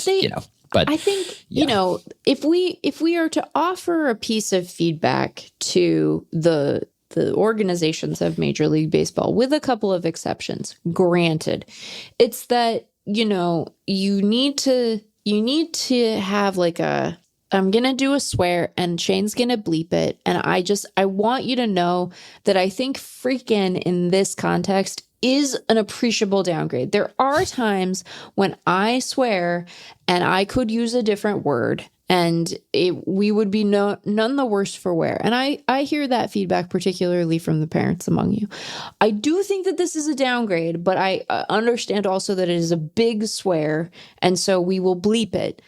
but I think if we are to offer a piece of feedback to the organizations of Major League Baseball, with a couple of exceptions, granted, it's that you need to have like I'm going to do a swear, and Shane's going to bleep it. And I want you to know that I think freaking in this context is an appreciable downgrade. There are times when I swear and I could use a different word, and we would be none the worse for wear. And I hear that feedback, particularly from the parents among you. I do think that this is a downgrade, but I understand also that it is a big swear, and so we will bleep it.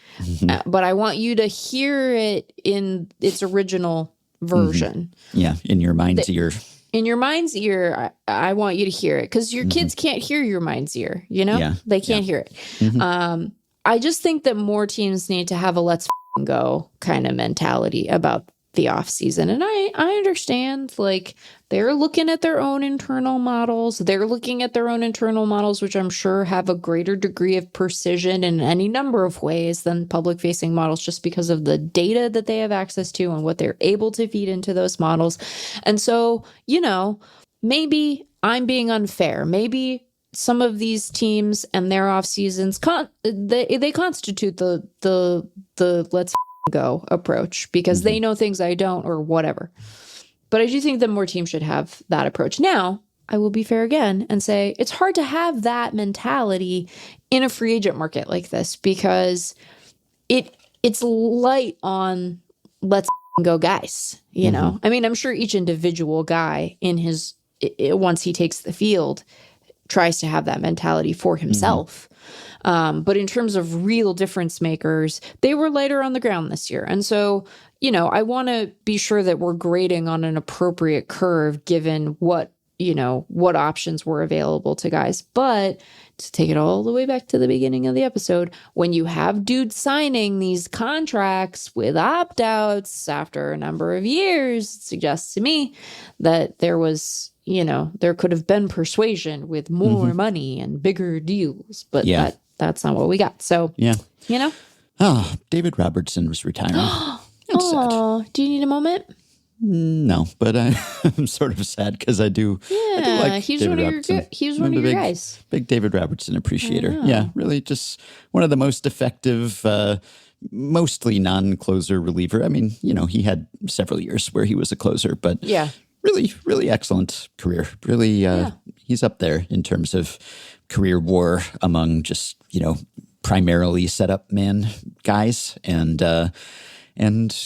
But I want you to hear it in its original version. Yeah, in your mind's ear. In your mind's ear, I want you to hear it, because your kids can't hear your mind's ear, Yeah. They can't hear it. I just think that more teams need to have a let's go kind of mentality about the off season. And I understand, like, they're looking at their own internal models. Which I'm sure have a greater degree of precision in any number of ways than public facing models, just because of the data that they have access to and what they're able to feed into those models. And so, maybe I'm being unfair. Maybe some of these teams and their off seasons they constitute the let's go approach, because they know things I don't, or whatever. But I do think that more teams should have that approach. Now, I will be fair again and say it's hard to have that mentality in a free agent market like this because it's light on let's go guys, you know? I mean, I'm sure each individual guy in his, once he takes the field, tries to have that mentality for himself. But in terms of real difference makers, they were lighter on the ground this year. And so, you know, I want to be sure that we're grading on an appropriate curve given what, you know, what options were available to guys. But to take it all the way back to the beginning of the episode, when you have dudes signing these contracts with opt-outs after a number of years, it suggests to me that there was, you know, there could have been persuasion with more money and bigger deals. But that's not what we got. So, you know. Oh, David Robertson was retiring. That's sad. Do you need a moment? No, but I'm sort of sad because I do. Yeah, I do like he was David one of Robertson. your guys. Big David Robertson appreciator. Yeah, really, just one of the most effective, mostly non-closer reliever. I mean, you know, he had several years where he was a closer, but really, really excellent career. Really, he's up there in terms of career WAR among just, you know, primarily setup man guys, and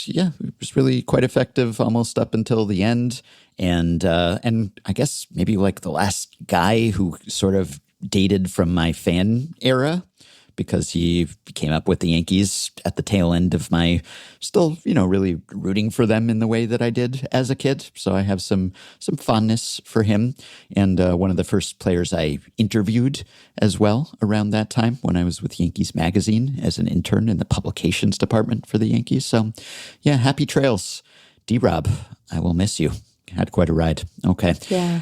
yeah, it was really quite effective almost up until the end. And I guess maybe like the last guy who sort of dated from my fan era, because he came up with the Yankees at the tail end of my still, you know, really rooting for them in the way that I did as a kid. So I have some fondness for him. And one of the first players I interviewed as well around that time when I was with Yankees Magazine as an intern in the publications department for the Yankees. So yeah, happy trails. D-Rob, I will miss you. Had quite a ride. Okay. Yeah.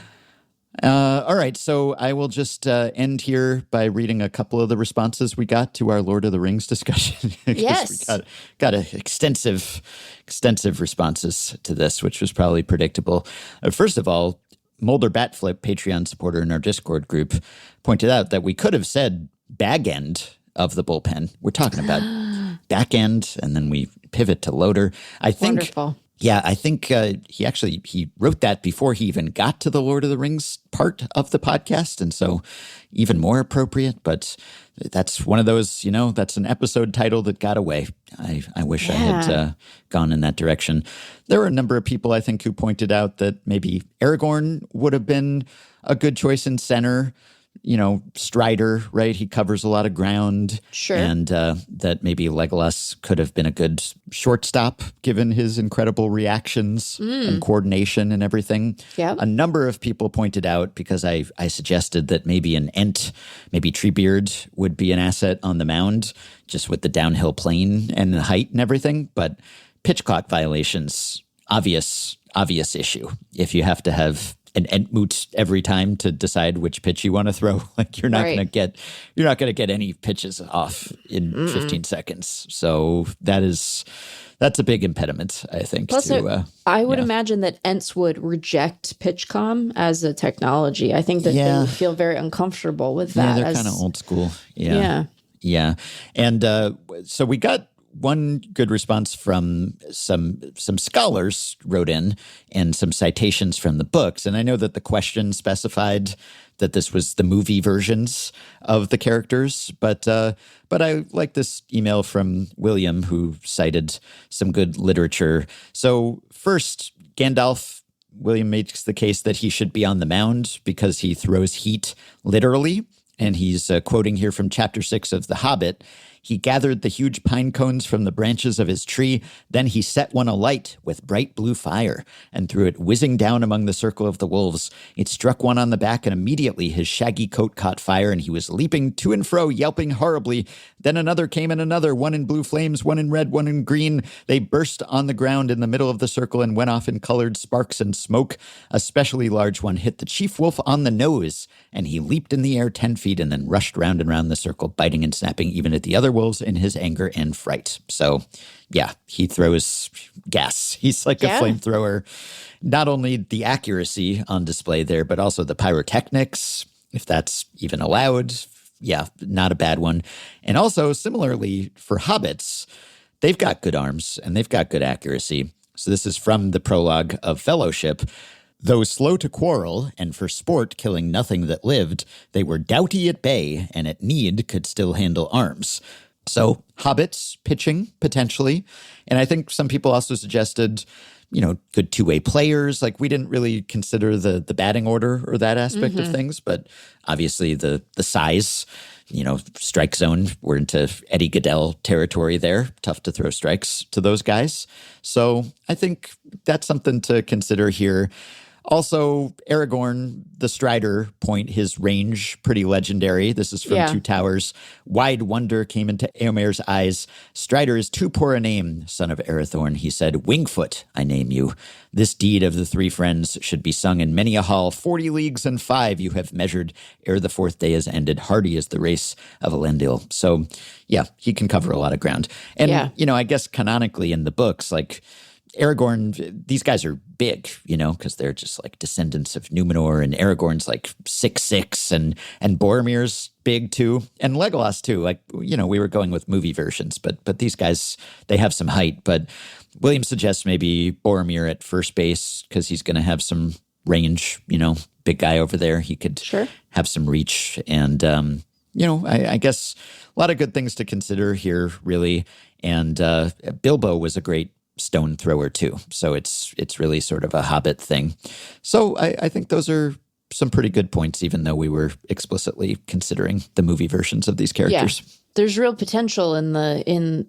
All right, so I will just end here by reading a couple of the responses we got to our Lord of the Rings discussion. Yes. We got extensive responses to this, which was probably predictable. First of all, Mulder Batflip, Patreon supporter in our Discord group, pointed out that we could have said bag end of the bullpen. We're talking about back end, and then we pivot to loader. I think. Wonderful. Yeah, I think he wrote that before he even got to the Lord of the Rings part of the podcast, and so even more appropriate. But that's one of those, you know, that's an episode title that got away. I wish I had gone in that direction. There were a number of people, I think, who pointed out that maybe Aragorn would have been a good choice in center. You know, Strider, right? He covers a lot of ground. Sure. And that maybe Legolas could have been a good shortstop given his incredible reactions and coordination and everything. Yep. A number of people pointed out, because I suggested that maybe an Ent, maybe Treebeard would be an asset on the mound, just with the downhill plane and the height and everything. But pitch clock violations, obvious issue. If you have to have an Entmoot every time to decide which pitch you want to throw, like you're not going to get any pitches off in 15 seconds. So that's a big impediment, I think. Plus, I would imagine that Ents would reject PitchCom as a technology. I think that they would feel very uncomfortable with that. Yeah, they're kind of old school. Yeah. And so we got one good response from some scholars wrote in, and some citations from the books. And I know that the question specified that this was the movie versions of the characters, but I like this email from William, who cited some good literature. So first, William makes the case that he should be on the mound because he throws heat literally. And he's quoting here from Chapter 6 of The Hobbit. He gathered the huge pine cones from the branches of his tree. Then he set one alight with bright blue fire and threw it whizzing down among the circle of the wolves. It struck one on the back, and immediately his shaggy coat caught fire, and he was leaping to and fro, yelping horribly. Then another came, and another, one in blue flames, one in red, one in green. They burst on the ground in the middle of the circle and went off in colored sparks and smoke. A specially large one hit the chief wolf on the nose, and he leaped in the air 10 feet and then rushed round and round the circle, biting and snapping even at the other wolves in his anger and fright. So, yeah, he throws gas. He's like a flamethrower. Not only the accuracy on display there, but also the pyrotechnics, if that's even allowed. Yeah, not a bad one. And also, similarly, for hobbits, they've got good arms and they've got good accuracy. So this is from the prologue of Fellowship. Though slow to quarrel, and for sport killing nothing that lived, they were doughty at bay, and at need could still handle arms. So hobbits pitching, potentially. And I think some people also suggested, good two-way players. Like, we didn't really consider the batting order or that aspect of things, but obviously the size, strike zone, we're into Eddie Goodell territory there. Tough to throw strikes to those guys. So I think that's something to consider here. Also, Aragorn, the Strider point, his range, pretty legendary. This is from Two Towers. Wide wonder came into Eomer's eyes. Strider is too poor a name, son of Arathorn, he said. Wingfoot, I name you. This deed of the three friends should be sung in many a hall. 40 leagues and 5 you have measured, ere the fourth day is ended. Hardy is the race of Elendil. So, yeah, he can cover a lot of ground. And, I guess canonically in the books, like, Aragorn, these guys are big, because they're just like descendants of Numenor, and Aragorn's like 6'6", and Boromir's big too, and Legolas too. Like, we were going with movie versions, but these guys, they have some height. But William suggests maybe Boromir at first base because he's going to have some range, big guy over there. He could have some reach. And, I guess a lot of good things to consider here, really. And Bilbo was a great stone thrower too. So it's really sort of a Hobbit thing. So I think those are some pretty good points, even though we were explicitly considering the movie versions of these characters. Yeah. There's real potential in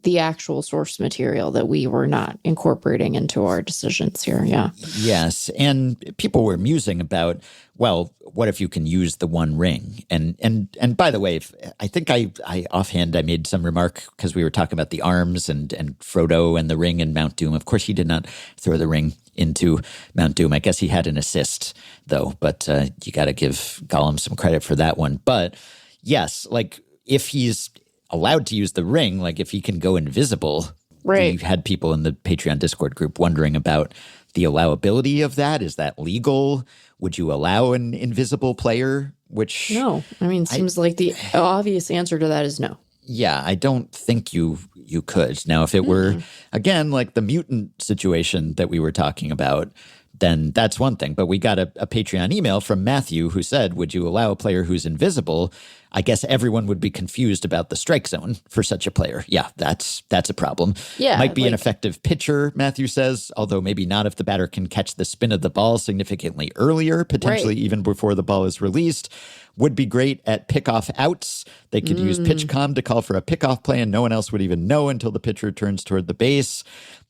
the actual source material that we were not incorporating into our decisions here. Yeah. Yes. And people were musing about, well, what if you can use the one ring? And by the way, I think I offhand I made some remark because we were talking about the arms and Frodo and the ring in Mount Doom. Of course, he did not throw the ring into Mount Doom. I guess he had an assist, though, but you got to give Gollum some credit for that one. But yes, like, if he's allowed to use the ring, like if he can go invisible, right? You had people in the Patreon Discord group wondering about the allowability of that. Is that legal? Would you allow an invisible player? Which no, I mean, seems like the obvious answer to that is no. Yeah, I don't think you could. Now, if it were, again, like the mutant situation that we were talking about, then that's one thing. But we got a Patreon email from Matthew who said, would you allow a player who's invisible? I guess everyone would be confused about the strike zone for such a player. Yeah, that's a problem. Yeah, might be an effective pitcher, Matthew says, although maybe not if the batter can catch the spin of the ball significantly earlier, potentially even before the ball is released. Would be great at pickoff outs. They could use PitchCom to call for a pickoff play, and no one else would even know until the pitcher turns toward the base.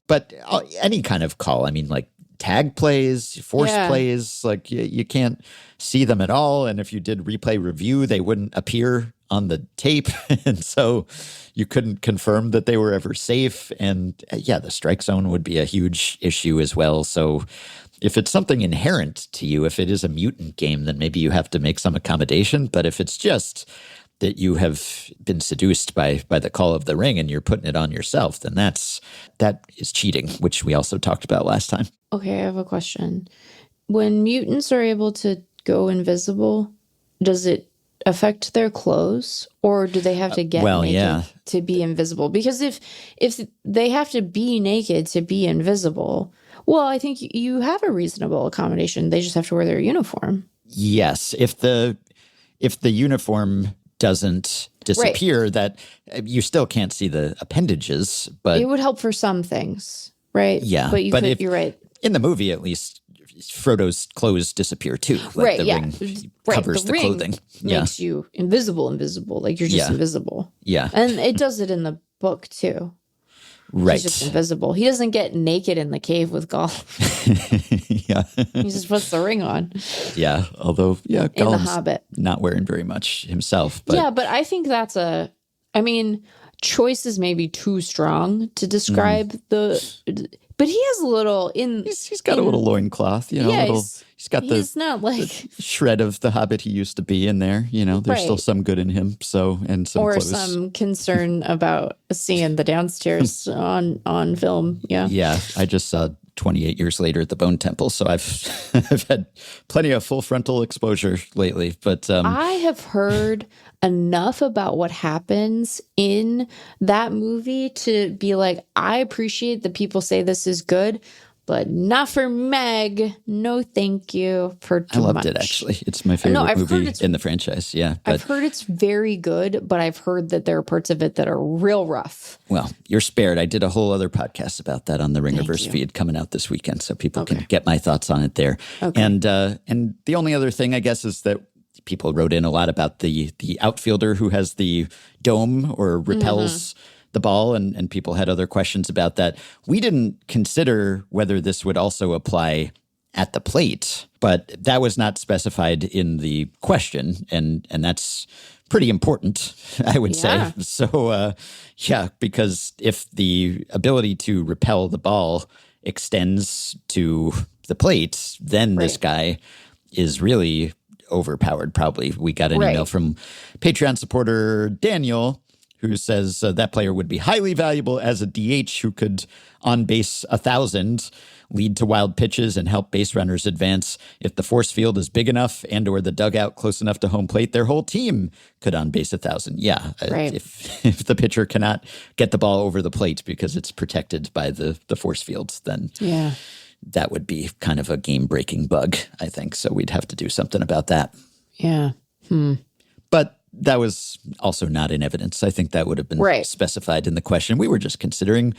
But any kind of call, I mean, like tag plays, force plays, like you can't see them at all. And if you did replay review, they wouldn't appear on the tape. And so you couldn't confirm that they were ever safe. And the strike zone would be a huge issue as well. So if it's something inherent to you, if it is a mutant game, then maybe you have to make some accommodation. But if it's just that you have been seduced by the call of the ring and you're putting it on yourself, then that is cheating, which we also talked about last time. Okay, I have a question. When mutants are able to go invisible, does it affect their clothes, or do they have to get naked to be invisible? Because if they have to be naked to be invisible, well, I think you have a reasonable accommodation. They just have to wear their uniform. Yes, if the uniform doesn't disappear, that you still can't see the appendages, but it would help for some things, right? Yeah, but you're right. In the movie, at least, Frodo's clothes disappear too. Like the ring covers the clothing. Makes you invisible. Like you're just invisible. Yeah. And it does it in the book too. Right. He's just invisible. He doesn't get naked in the cave with Gollum. He just puts the ring on. Yeah. Although, Gollum's in the Hobbit, not wearing very much himself. But but I think that's choice is maybe too strong to describe but he has a little he's got a little loincloth, he's got he's not like the shred of the Hobbit he used to be in there, there's still some good in him. So, and some or clothes. Some concern about seeing the downstairs on film. Yeah. Yeah. I just saw 28 years later at the Bone Temple. So I've had plenty of full frontal exposure lately, but I have heard enough about what happens in that movie to be like, I appreciate that people say this is good, but not for Meg. No, thank you for too I loved much. it, actually. It's my favorite movie in the franchise. Yeah. But, I've heard it's very good, but I've heard that there are parts of it that are real rough. well, you're spared. I did a whole other podcast about that on the Ringerverse feed coming out this weekend, so people can get my thoughts on it there. Okay. And the only other thing, I guess, is that people wrote in a lot about the outfielder who has the dome or repels the ball, and people had other questions about that. We didn't consider whether this would also apply at the plate, but that was not specified in the question, and that's pretty important, I would say. So, because if the ability to repel the ball extends to the plate, then this guy is really overpowered, probably. We got an email from Patreon supporter Daniel, who says that player would be highly valuable as a DH who could on base 1,000, lead to wild pitches, and help base runners advance. If the force field is big enough and or the dugout close enough to home plate, their whole team could on base 1,000. Yeah, if the pitcher cannot get the ball over the plate because it's protected by the force fields, then that would be kind of a game-breaking bug, I think. So we'd have to do something about that. Yeah. But that was also not in evidence. I think that would have been specified in the question. We were just considering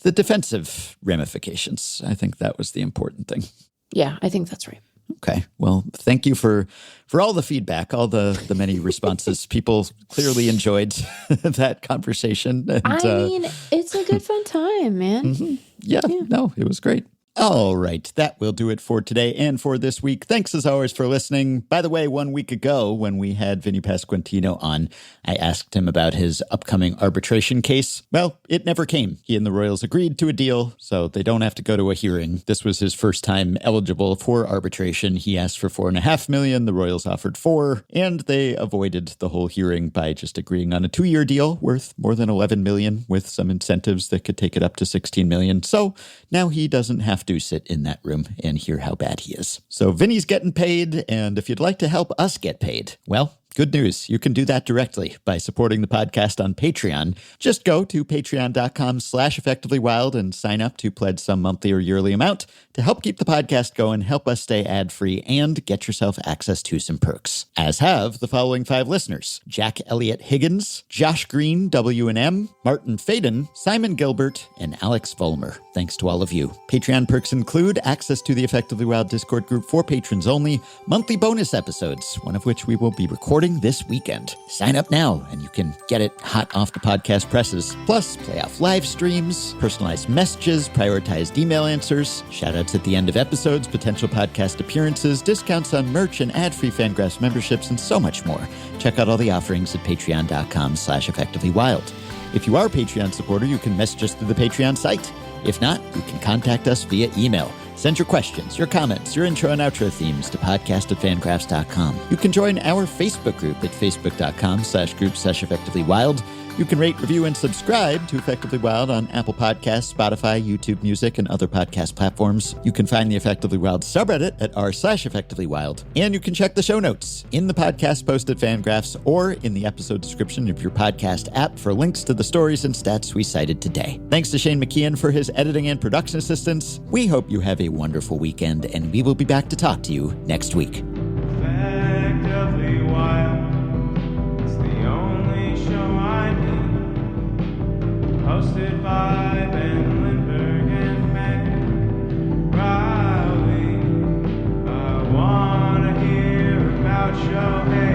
the defensive ramifications. I think that was the important thing. Yeah, I think that's right. Okay. Well, thank you for all the feedback, all the many responses. People clearly enjoyed that conversation. And, I mean, it's a good fun time, man. Yeah, no, it was great. All right, that will do it for today and for this week. Thanks as always for listening. By the way, 1 week ago when we had Vinny Pasquantino on, I asked him about his upcoming arbitration case. Well, it never came. He and the Royals agreed to a deal, so they don't have to go to a hearing. This was his first time eligible for arbitration. He asked for $4.5 million. The Royals offered $4 million, and they avoided the whole hearing by just agreeing on a 2-year deal worth more than $11 million with some incentives that could take it up to $16 million. So now he doesn't have to sit in that room and hear how bad he is. So Vinny's getting paid, and if you'd like to help us get paid, well, good news. You can do that directly by supporting the podcast on Patreon. Just go to patreon.com/effectivelywild and sign up to pledge some monthly or yearly amount to help keep the podcast going, help us stay ad-free, and get yourself access to some perks. As have the following 5 listeners: Jack Elliott Higgins, Josh Green, W&M, Martin Faden, Simon Gilbert, and Alex Vollmer. Thanks to all of you. Patreon perks include access to the Effectively Wild Discord group for patrons only, monthly bonus episodes, one of which we will be recording this weekend. Sign up now and you can get it hot off the podcast presses. Plus, playoff live streams, personalized messages, prioritized email answers, shout-outs at the end of episodes, potential podcast appearances, discounts on merch and ad-free FanGraphs memberships, and so much more. Check out all the offerings at patreon.com/effectivelywild. If you are a Patreon supporter, you can message us through the Patreon site. If not, you can contact us via email. Send your questions, your comments, your intro and outro themes to podcast@fangraphs.com. You can join our Facebook group at facebook.com/group/effectivelywild. You can rate, review, and subscribe to Effectively Wild on Apple Podcasts, Spotify, YouTube Music, and other podcast platforms. You can find the Effectively Wild subreddit at r/effectivelywild. And you can check the show notes in the podcast post at FanGraphs or in the episode description of your podcast app for links to the stories and stats we cited today. Thanks to Shane McKeon for his editing and production assistance. We hope you have a wonderful weekend, and we will be back to talk to you next week. Effectively Wild. It's the only show I need. Hosted by Lindbergh and Meg Rowley. I wanna hear about Shohei